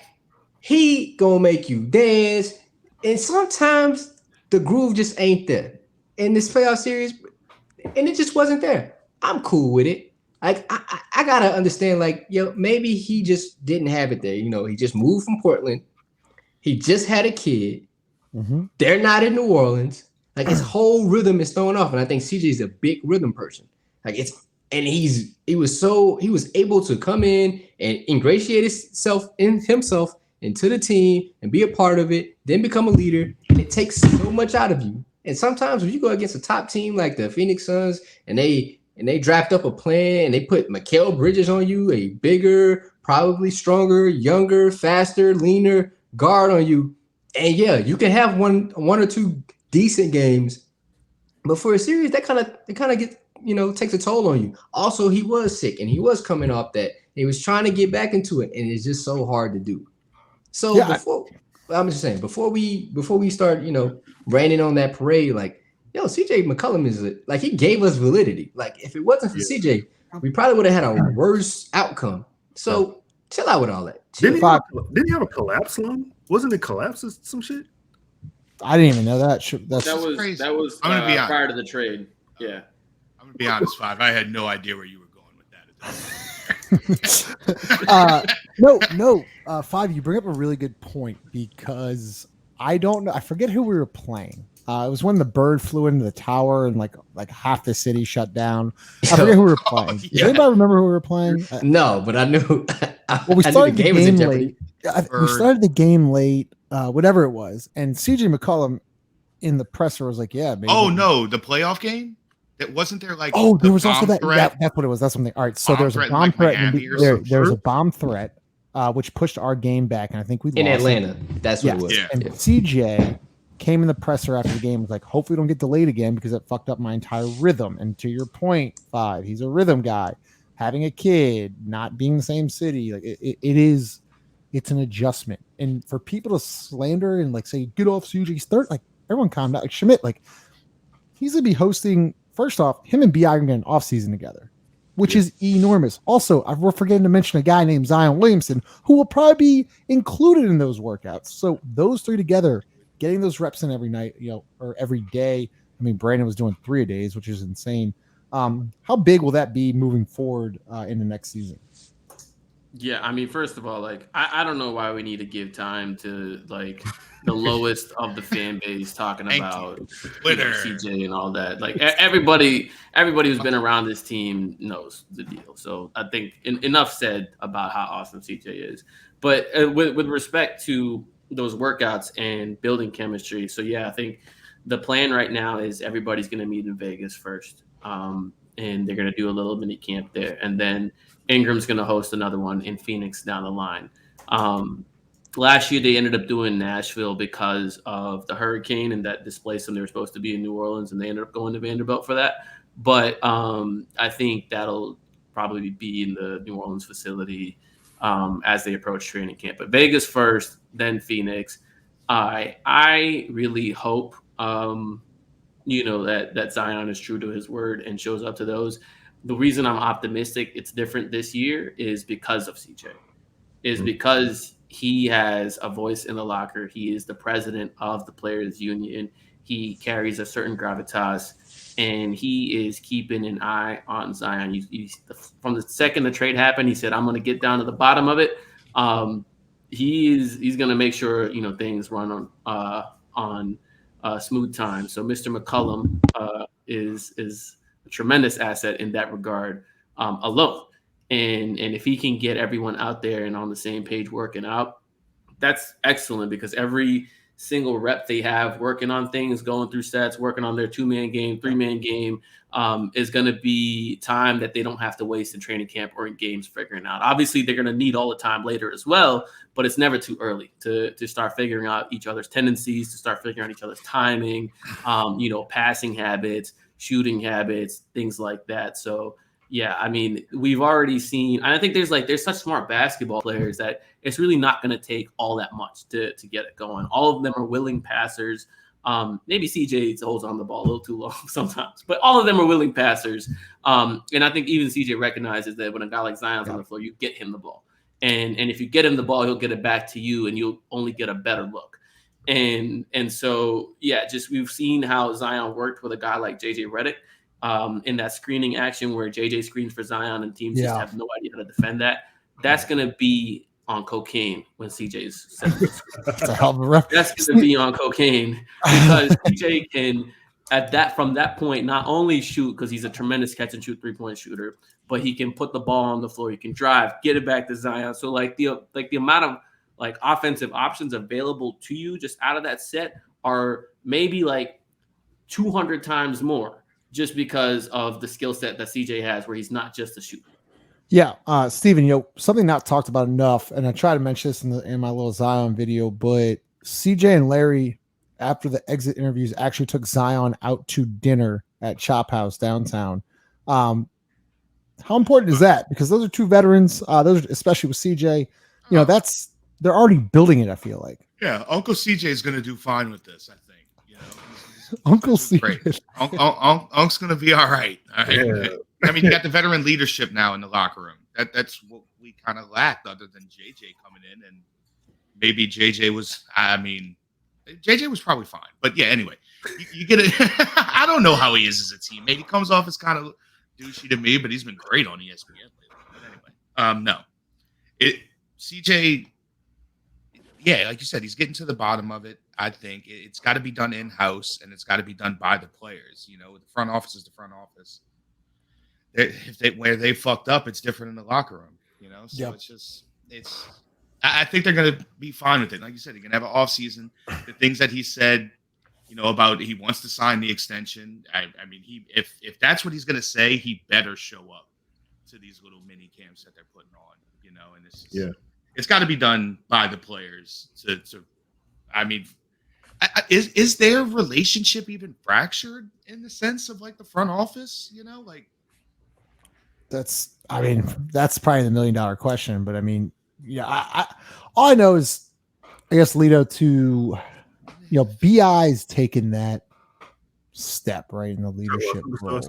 he gonna make you dance, and sometimes the groove just ain't there in this playoff series, and it just wasn't there. I'm cool with it. Like, I gotta understand, like, maybe he just didn't have it there. You know, he just moved from Portland. He just had a kid. Mm-hmm. They're not in New Orleans. Like, his whole rhythm is thrown off, and I think CJ's a big rhythm person. Like, he was able to come in and ingratiate himself into the team and be a part of it, then become a leader. And it takes so much out of you. And sometimes when you go against a top team like the Phoenix Suns and they draft up a plan and they put Mikal Bridges on you, a bigger, probably stronger, younger, faster, leaner guard on you. And yeah, you can have one or two decent games, but for a series that kind of gets, takes a toll on you. Also, he was sick and he was coming off that. He was trying to get back into it, and it's just so hard to do. So I'm just saying, before we start, raining on that parade, like, CJ McCollum is he gave us validity. Like, if it wasn't for CJ, we probably would have had a worse outcome. So chill out with all that. Didn't he have a collapse lung? Wasn't it collapses some shit? I didn't even know that. That was I'm gonna be honest. prior to the trade. Yeah. I'm gonna be honest, 5. I had no idea where you were going with that. No. 5, you bring up a really good point because I don't know. I forget who we were playing. It was when the bird flew into the tower and like half the city shut down. I forget who we were playing. Does anybody remember who we were playing? No, but I knew. Well, we started the game late. We started the game late, whatever it was, and CJ McCollum in the presser was like, "Yeah, maybe." Oh no, the playoff game. It wasn't there like. Oh, there was also that. Threat? That's what it was. That's something. All right, so there's a bomb threat. There's a bomb threat, which pushed our game back, and I think we lost in Atlanta. That's what it was. Yeah. And CJ came in the presser after the game, was like, hopefully we don't get delayed again because it fucked up my entire rhythm. And to your point, 5, he's a rhythm guy. Having a kid, not being the same city, like it's an adjustment. And for people to slander and like say, get off CJ's third, like everyone calm down. Like Schmidt, like he's gonna be hosting. First off, him and BI are gonna get an off season together, which is enormous. Also, we're forgetting to mention a guy named Zion Williamson, who will probably be included in those workouts. So those 3 together, getting those reps in every night, or every day. I mean, Brandon was doing 3 a days, which is insane. How big will that be moving forward in the next season? Yeah, I mean, first of all, like I don't know why we need to give time to like the lowest of the fan base talking about CJ and all that. Like everybody who's been around this team knows the deal. So I think enough said about how awesome CJ is. But with respect to those workouts and building chemistry, so yeah, I think the plan right now is everybody's going to meet in Vegas first, and they're going to do a little mini camp there, and then Ingram's going to host another one in Phoenix down the line. Last year, they ended up doing Nashville because of the hurricane and that displaced them. They were supposed to be in New Orleans, and they ended up going to Vanderbilt for that. But I think that'll probably be in the New Orleans facility as they approach training camp. But Vegas first, then Phoenix. I really hope that Zion is true to his word and shows up to those. The reason I'm optimistic it's different this year is because of CJ. Is because he has a voice in the locker. He is the president of the players union. He carries a certain gravitas, and he is keeping an eye on Zion. From the second the trade happened, he said, "I'm going to get down to the bottom of it." He's going to make sure things run on smooth time. So Mr. McCollum is a tremendous asset in that regard alone. And if he can get everyone out there and on the same page working out, that's excellent because every single rep they have working on things, going through sets, working on their 2-man game, 3-man game is going to be time that they don't have to waste in training camp or in games figuring out. Obviously, they're going to need all the time later as well, but it's never too early to start figuring out each other's tendencies, to start figuring out each other's timing, passing habits, shooting habits, things like that. So, yeah, I mean, we've already seen, and I think there's such smart basketball players that it's really not going to take all that much to get it going. All of them are willing passers. Maybe CJ holds on the ball a little too long sometimes, but all of them are willing passers. And I think even CJ recognizes that when a guy like Zion's on the floor, you get him the ball. And if you get him the ball, he'll get it back to you and you'll only get a better look. And so, yeah, just we've seen how Zion worked with a guy like JJ Redick. In that screening action where JJ screens for Zion and teams just have no idea how to defend that. That's going to be on cocaine when CJ's That's a hell of a ref. That's going to be on cocaine because CJ can, from that point, not only shoot because he's a tremendous catch and shoot 3-point shooter, but he can put the ball on the floor. He can drive, get it back to Zion. So the amount of offensive options available to you just out of that set are maybe 200 times more. Just because of the skill set that CJ has, where he's not just a shooter. Yeah, Steven, something not talked about enough, and I try to mention this in my little Zion video, but CJ and Larry, after the exit interviews, actually took Zion out to dinner at Chop House downtown. How important is that? Because those are two veterans, especially with CJ, they're already building it, I feel like. Yeah, Uncle CJ is going to do fine with this, I think. Uncle C. Unc's gonna be all right. All right. Yeah. I mean, you got the veteran leadership now in the locker room. That's what we kind of lacked, other than JJ coming in, and maybe JJ was. I mean, JJ was probably fine, but yeah. Anyway, you get it. I don't know how he is as a teammate. He comes off as kind of douchey to me, but he's been great on ESPN lately. But anyway, no, CJ. Yeah, like you said, he's getting to the bottom of it. I think it's got to be done in-house, and it's got to be done by the players. The front office is the front office. Where they fucked up, it's different in the locker room. So I think they're going to be fine with it. Like you said, you're going to have an off season. The things that he said, about he wants to sign the extension. I mean, if that's what he's going to say, he better show up to these little mini camps that they're putting on. And it's just, it's got to be done by the players. I mean, is their relationship even fractured in the sense of the front office? That's probably the $1 million question. But I mean, I all I know is, I guess Lito to, BI's taken that step right in the leadership role.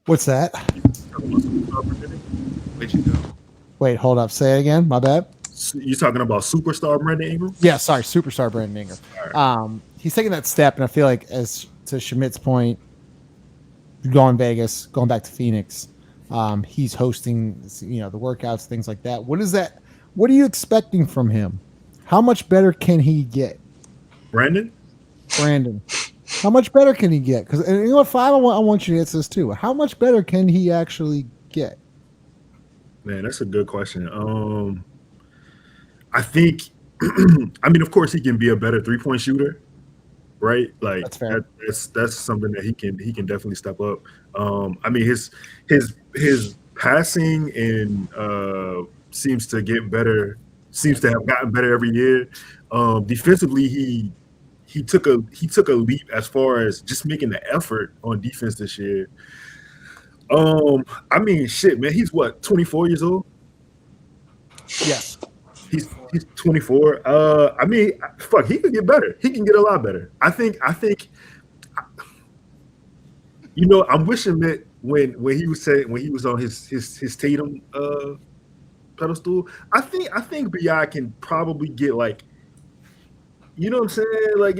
What's that? Where'd you go? Wait, hold up. Say it again. My bad. You talking about superstar Brandon Ingram? Yeah, sorry, superstar Brandon Ingram. Right. He's taking that step, and I feel like, as to Schmidt's point, going Vegas, going back to Phoenix, he's hosting, the workouts, things like that. What are you expecting from him? How much better can he get? Brandon, how much better can he get? Because Five, I want you to answer this too. How much better can he actually get? Man, that's a good question. I think, I mean, of course, he can be a better 3-point shooter, right? That's fair. That's something that he can definitely step up. I mean, his passing and seems to get better. Seems to have gotten better every year. Defensively, he took a leap as far as just making the effort on defense this year. I mean, shit, man, he's what, 24 years old? Yes. He's 24. I mean, fuck, he could get better. He can get a lot better. I think. You know, I'm wishing that when he was on his Tatum pedestal, I think Bi can probably get like, you know what I'm saying? Like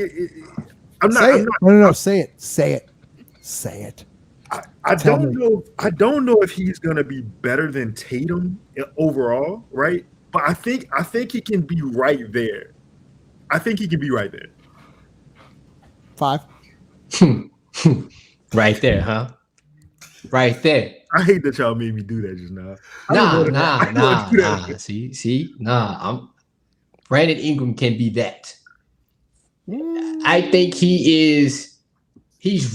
I'm not. No. Say it. I don't know. I don't know if he's gonna be better than Tatum overall, right? But I think he can be right there. I think he can be right there. 5. Right there, huh? Right there. I hate that y'all made me do that just now. Nah. See, nah. Brandon Ingram can be that. I think he's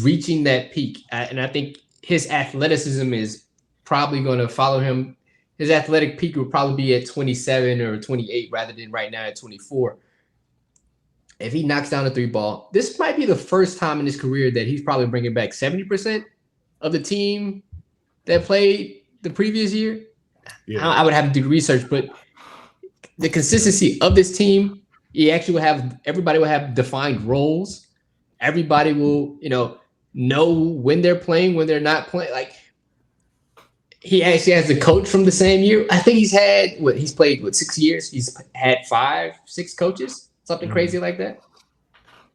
reaching that peak, and I think his athleticism is probably going to follow him. His athletic peak will probably be at 27 or 28 rather than right now at 24. If he knocks down a 3-ball, this might be the first time in his career that he's probably bringing back 70% of the team that played the previous year. Yeah. I would have to do research, but the consistency of this team, everybody will have defined roles. Everybody will, know when they're playing, when they're not playing. Like, he actually has the coach from the same year. I think he's played 6 years. He's had 5, 6 coaches, something crazy like that.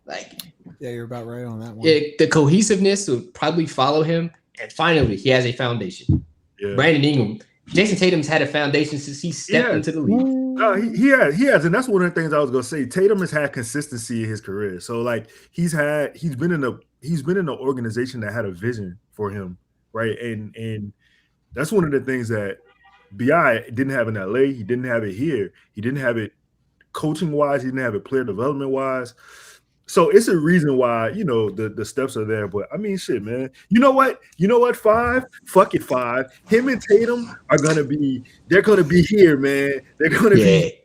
Like, yeah, you're about right on that one. The cohesiveness will probably follow him. And finally, he has a foundation. Yeah. Brandon Ingram. Jason Tatum's had a foundation since he stepped into the league. No, he has, and that's one of the things I was gonna say. Tatum has had consistency in his career, so like he's been in an organization that had a vision for him, right? And that's one of the things that BI didn't have in LA. He didn't have it here. He didn't have it coaching wise. He didn't have it player development wise. So it's a reason why, the steps are there. But I mean, shit, man. You know what? 5? Fuck it, 5. Him and Tatum they're gonna be here, man. They're gonna be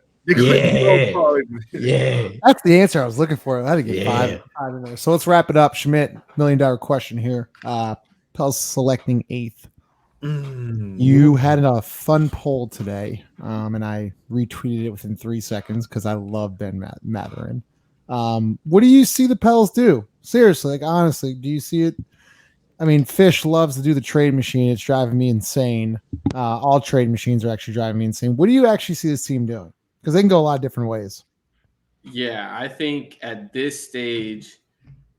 Yeah. That's the answer I was looking for. I had to get 5 in there. So let's wrap it up. Schmidt, $1 million question here. Pels selecting 8th. You had a fun poll today, and I retweeted it within 3 seconds because I love Ben Mathurin. What do you see the Pels do? Seriously, like honestly, do you see it? I mean, Fish loves to do the trade machine. It's driving me insane. All trade machines are actually driving me insane. What do you actually see this team doing? Because they can go a lot of different ways. Yeah, I think at this stage,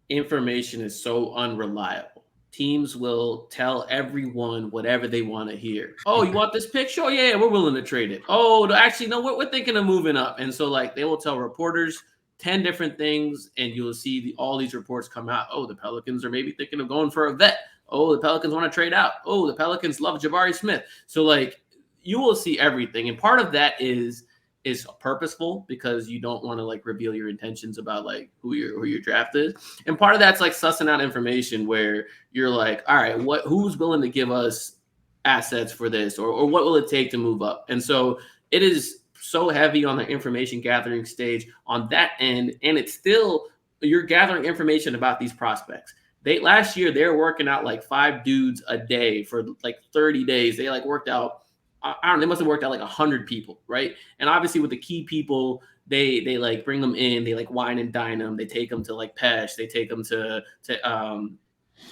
information is so unreliable. Teams will tell everyone whatever they want to hear. Oh, you want this pick? Sure, yeah, we're willing to trade it. Oh, actually, no, we're thinking of moving up. And so, like, they will tell reporters 10 different things, and you'll see all these reports come out. Oh, the Pelicans are maybe thinking of going for a vet. Oh, the Pelicans want to trade out. Oh, the Pelicans love Jabari Smith. So, like, you will see everything. And part of that is purposeful because you don't want to like reveal your intentions about like who your draft is. And part of that's like sussing out information where you're like, all right, who's willing to give us assets for this or what will it take to move up? And so it is so heavy on the information gathering stage on that end. And it's still, you're gathering information about these prospects. Last year, they were working out like 5 dudes a day for like 30 days. They like worked out, I don't know, they must have worked out like 100 people, right? And obviously with the key people, they like bring them in, they like wine and dine them, they take them to like Pesh, they take them to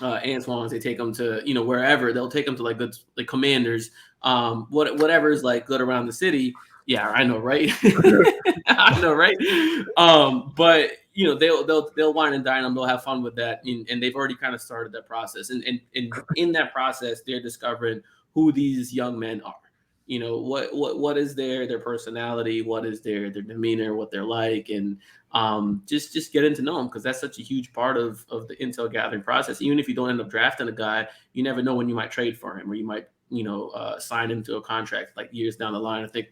Antoine's, they take them to, wherever. They'll take them to like good like Commanders, whatever is like good around the city. Yeah, I know, right? I know, right? But they'll wine and dine them, they'll have fun with that, and they've already kind of started that process. And in that process, they're discovering who these young men are. What is their personality, what is their demeanor, what they're like, and just getting to know them, because that's such a huge part of the intel gathering process. Even if you don't end up drafting a guy, you never know when you might trade for him, or you might sign him to a contract like years down the line. I think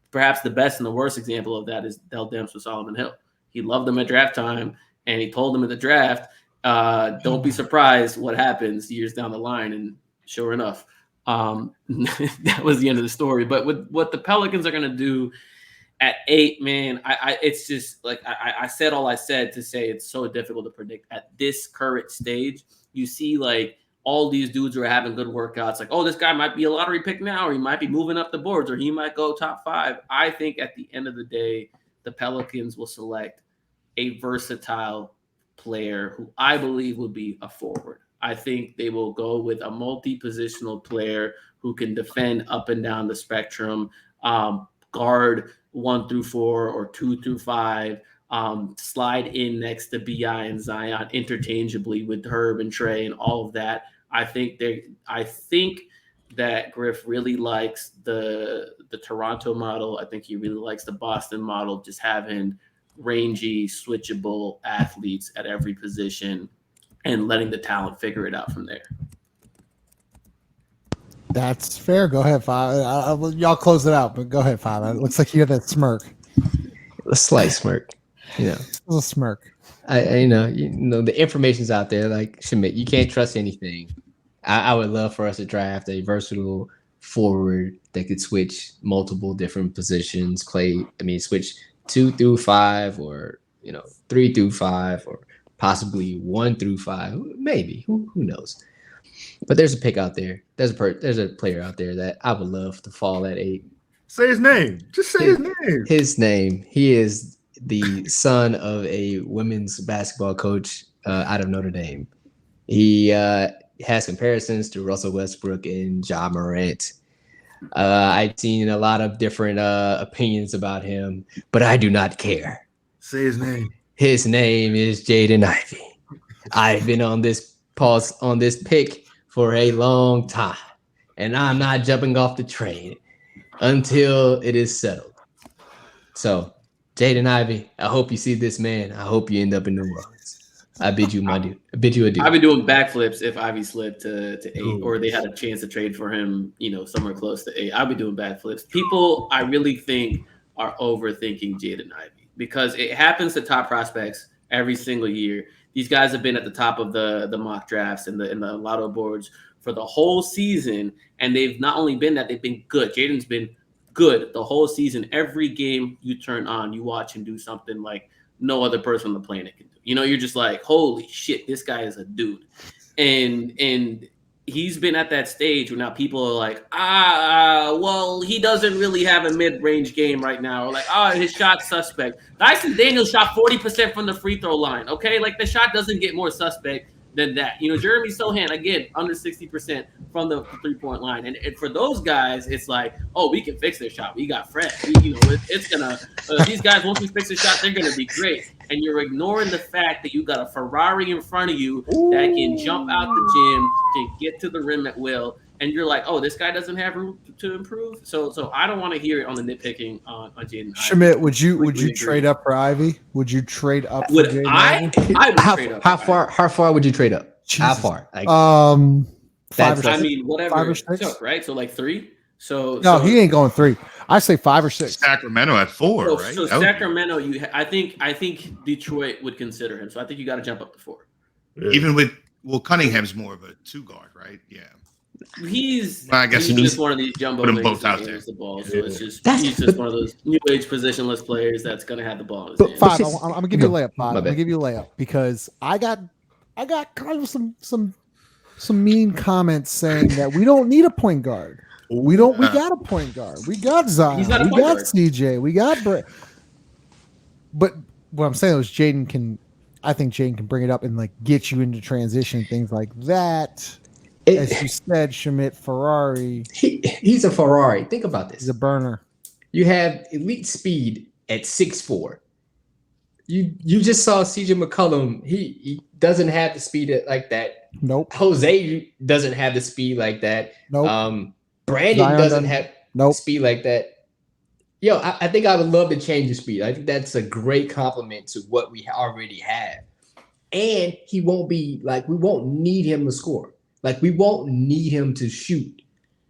perhaps the best and the worst example of that is Dell Demps with Solomon Hill. He loved them at draft time, and he told them at the draft, don't be surprised what happens years down the line. And sure enough, that was the end of the story. But with what the Pelicans are going to do at 8, man, it's just like I said all I said to say it's so difficult to predict at this current stage. You see like all these dudes are having good workouts. Like, oh, this guy might be a lottery pick now, or he might be moving up the boards, or he might go top 5. I think at the end of the day, the Pelicans will select a versatile player who I believe would be a forward. I think they will go with a multi-positional player who can defend up and down the spectrum, guard 1 through 4 or 2 through 5, slide in next to BI and Zion interchangeably with Herb and Trey and all of that. I think that Griff really likes the Toronto model. I think he really likes the Boston model, just having rangy, switchable athletes at every position and letting the talent figure it out from there. That's fair. Go ahead, Five. Y'all close it out, but go ahead, Five. It looks like you have that smirk. A slight smirk. A smirk. I the information's out there. Like Schmidt, you can't trust anything. I would love for us to draft a versatile forward that could switch multiple different positions. Switch 2 through 5, or 3 through 5, or possibly 1 through 5. Maybe who knows? But there's a pick out there. There's a player out there that I would love to fall at 8. Say his name. Just say his name. His name. He is the son of a women's basketball coach out of Notre Dame. He has comparisons to Russell Westbrook and Ja Morant. I've seen a lot of different opinions about him, but I do not care. Say his name. His name is Jaden Ivey. I've been on this pick for a long time, and I'm not jumping off the train until it is settled. So, Jaden Ivey, I hope you see this man. I hope you end up in New Orleans. I bid you adieu. I'd be doing backflips if Ivy slipped to 8, or they had a chance to trade for him, somewhere close to 8. I'd be doing backflips. People, I really think, are overthinking Jaden Ivey because it happens to top prospects every single year. These guys have been at the top of the mock drafts and the lotto boards for the whole season, and they've not only been that, they've been good. Jaden's been good the whole season. Every game you turn on, you watch him do something like no other person on the planet can do. You're just like, holy shit, this guy is a dude. And he's been at that stage where now people are like, well, he doesn't really have a mid-range game right now. Or like, his shot's suspect. Dyson Daniels shot 40% from the free throw line. Okay, like the shot doesn't get more suspect than that. Jeremy Sohan, again, under 60% from the three-point line. And for those guys, it's like, oh, we can fix their shot. We got Fred. It's gonna these guys, once we fix their shot, they're gonna be great. And you're ignoring the fact that you got a Ferrari in front of you that can jump out the gym, can get to the rim at will. And you're like, oh, this guy doesn't have room to improve. So I don't want to hear it on the nitpicking on Jaden. Schmidt, would you trade up for Ivy? Would you trade up for Jaden Ivey? I would trade up. How far would you trade up? Jesus. How far? Like, 5 or 6. I mean, whatever 5 or it 6? took, right? So like 3. No, he ain't going 3. I say 5 or 6. Sacramento at 4, right? So Sacramento, I think Detroit would consider him. So I think you got to jump up to 4. Yeah. Even with Cunningham's more of a 2 guard, right? Yeah. He's he's just one of these jumbo put them things both out that there. hands the ball. So he's just one of those new age positionless players that's going to have the ball in his But hands. 5, I'm gonna give you a layup. 5, I'm bad. gonna give you a layup because I got kind of some mean comments saying that we don't need a point guard. We got a point guard. We got Zion. We got CJ. We got Brett. But what I'm saying is I think Jaden can bring it up and like get you into transition, things like that. As you said, Schmidt, Ferrari. He's a Ferrari. Think about this. He's a burner. You have elite speed at 6'4". You just saw CJ McCollum. He doesn't have the speed like that. Nope. Jose doesn't have the speed like that. Nope. Brandon Zion doesn't have nope. speed like that. I think I would love to change the speed. I think that's a great compliment to what we already have. And he won't be like, we won't need him to score. Like, we won't need him to shoot.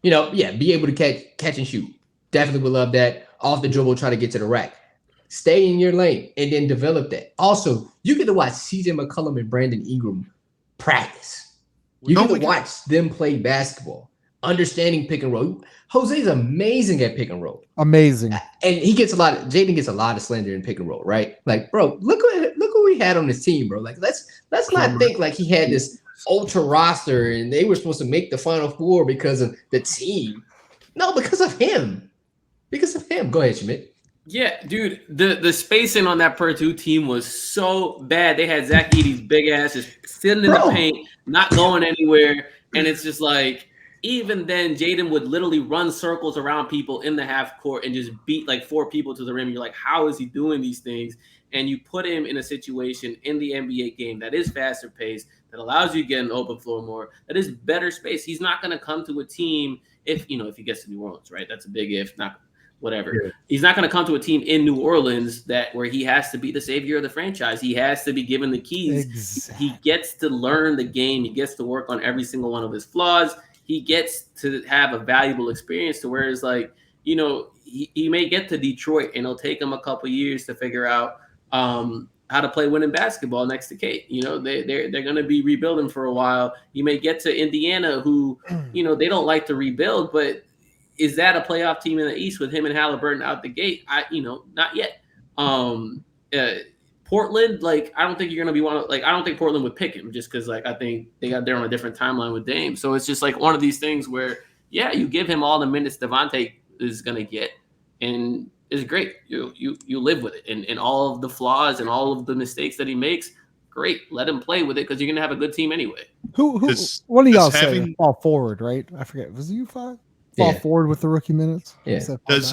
Be able to catch and shoot. Definitely would love that. Off the dribble, try to get to the rack. Stay in your lane and then develop that. Also, you get to watch CJ McCollum and Brandon Ingram practice. You get to watch them play basketball, understanding pick and roll. Jose's amazing at pick and roll. Amazing. And Jaden gets a lot of slander in pick and roll, right? Like, bro, look who we had on this team, bro. Like, let's not think like he had this ultra roster and they were supposed to make the Final Four because of the team. No, because of him. Because of him. Go ahead, Schmidt. Yeah, dude, the spacing on that Purdue team was so bad. They had Zach Edey's big ass just sitting in the paint, not going anywhere. And it's just like, even then, Jaden would literally run circles around people in the half court and just beat like 4 people to the rim. You're like, how is he doing these things? And you put him in a situation in the NBA game that is faster paced, that allows you to get an open floor more, that is better space. He's not going to come to a team if he gets to New Orleans, right? That's a big if, not whatever. Yeah. He's not going to come to a team in New Orleans where he has to be the savior of the franchise. He has to be given the keys. Exactly. He gets to learn the game. He gets to work on every single one of his flaws. He gets to have a valuable experience to where it's like, he may get to Detroit and it'll take him a couple years to figure out how to play winning basketball next to Kate. They're going to be rebuilding for a while. You may get to Indiana who, they don't like to rebuild, but is that a playoff team in the East with him and Halliburton out the gate? Not yet. Portland, I don't think you're going to be I don't think Portland would pick him just because, I think they're on a different timeline with Dame. So it's just one of these things where, yeah, you give him all the minutes Devontae is going to get, and it's great. You live with it, and all of the flaws and all of the mistakes that he makes. Great, let him play with it because you're going to have a good team anyway. Who? One of y'all said fall forward, right? I forget. Was it you 5? Fall forward with the rookie minutes. Yeah. Does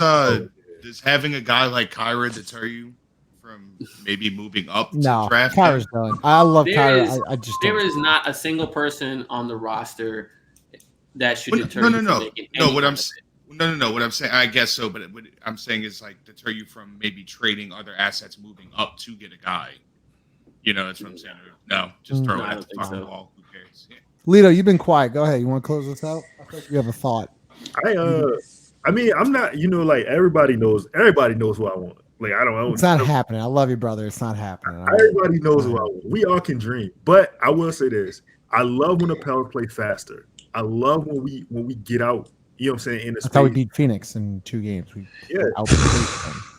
having a guy like Kyra deter you from maybe moving up to draft? Kyra's done. I love Kyra. I just there is not a single person on the roster that should deter you from making No, what I'm saying, I guess so, but what I'm saying is deter you from maybe trading other assets, moving up to get a guy. That's what I'm saying. No, just throw it at the fucking wall. Who cares? Yeah. Lito, you've been quiet. Go ahead. You want to close this out? I think you have a thought. I mean, I'm not, everybody knows who I want. I don't. It's not happening. I love you, brother. It's not happening. Everybody knows who I want. We all can dream, but I will say this: I love when the Pelicans play faster. I love when we get out. You know what I'm saying? In the That's how we beat Phoenix in 2 games.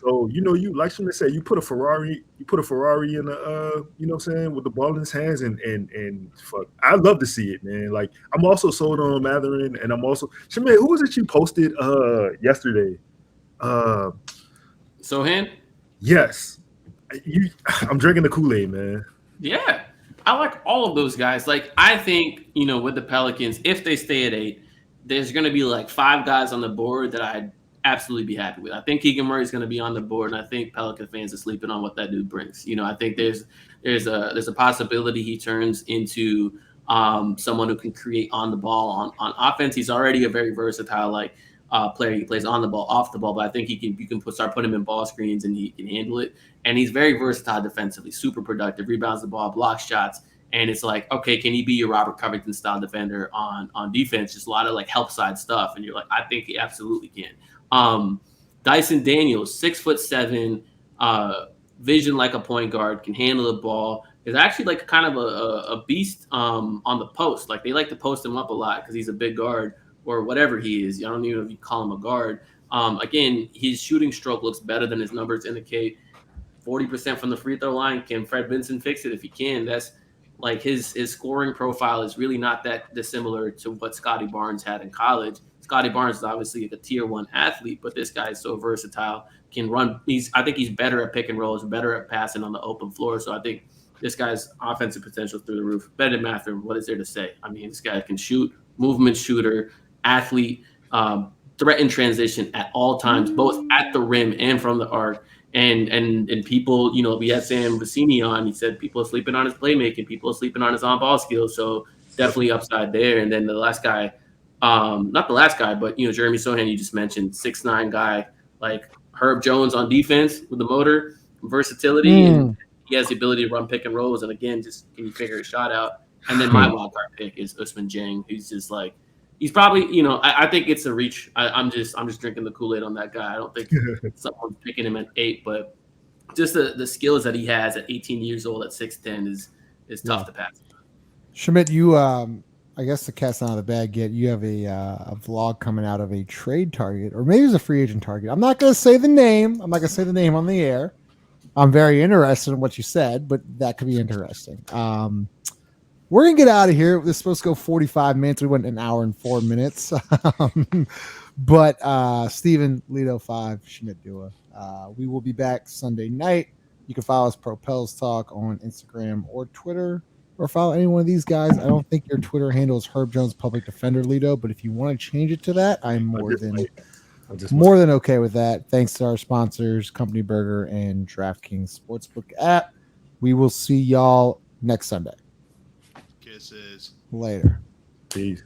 So you like Shimon said, you put a Ferrari in the you know what I'm saying, with the ball in his hands and fuck. I love to see it, man. I'm also sold on Matherin, and I'm also Shimon, who was it you posted yesterday? Sohan? Yes. I'm drinking the Kool-Aid, man. Yeah. I like all of those guys. I think, with the Pelicans, if they stay at 8, there's going to be 5 guys on the board that I'd absolutely be happy with. I think Keegan Murray's going to be on the board, and I think Pelican fans are sleeping on what that dude brings. I think there's a possibility he turns into someone who can create on the ball. On offense, he's already a very versatile player. He plays on the ball, off the ball, but I think you can start putting him in ball screens and he can handle it. And he's very versatile defensively, super productive, rebounds the ball, blocks shots. And it's okay, can he be your Robert Covington style defender on defense? Just a lot of help side stuff. And you're I think he absolutely can. Dyson Daniels, 6'7", vision like a point guard, can handle the ball. Is actually kind of a beast on the post. They like to post him up a lot because he's a big guard or whatever he is. I don't even know if you call him a guard. Again, his shooting stroke looks better than his numbers indicate. 40% from the free throw line. Can Fred Vinson fix it? If he can, that's his scoring profile is really not that dissimilar to what Scotty Barnes had in college. Scotty Barnes is obviously a tier 1 athlete, but this guy is so versatile, can run. I think he's better at pick and rolls, better at passing on the open floor. So I think this guy's offensive potential through the roof. Better than Mather. What is there to say? I mean, this guy can shoot, movement shooter, athlete, threat in transition at all times, both at the rim and from the arc. And people, we had Sam Vecini on. He said people are sleeping on his playmaking, people are sleeping on his on-ball skills. So definitely upside there. And then the last guy, not the last guy, but Jeremy Sohan, you just mentioned, 6'9" guy, Herb Jones on defense with the motor, versatility, and he has the ability to run pick and rolls. And again, just can you figure his shot out? And then my wild card pick is Usman Jang, who's just he's probably, I think it's a reach. I'm just drinking the Kool-Aid on that guy. I don't think someone's picking him at 8, but just the skills that he has at 18 years old at 6'10" is tough to pass. Schmidt, you I guess the cat's not out of the bag yet. You have a vlog coming out of a trade target, or maybe it's a free agent target. I'm not going to say the name. I'm not going to say the name on the air. I'm very interested in what you said, but that could be interesting. we're gonna get out of here. This is supposed to go 45 minutes. We went an hour and 4 minutes. But Steven, Lido 5, Schmidt Dua. We will be back Sunday night. You can follow us Propels Talk on Instagram or Twitter, or follow any one of these guys. I don't think your Twitter handle is Herb Jones Public Defender, Lido, but if you want to change it to that, I'm more than okay with that. Thanks to our sponsors, Company Burger and DraftKings Sportsbook app. We will see y'all next Sunday. Kisses. Later. Peace.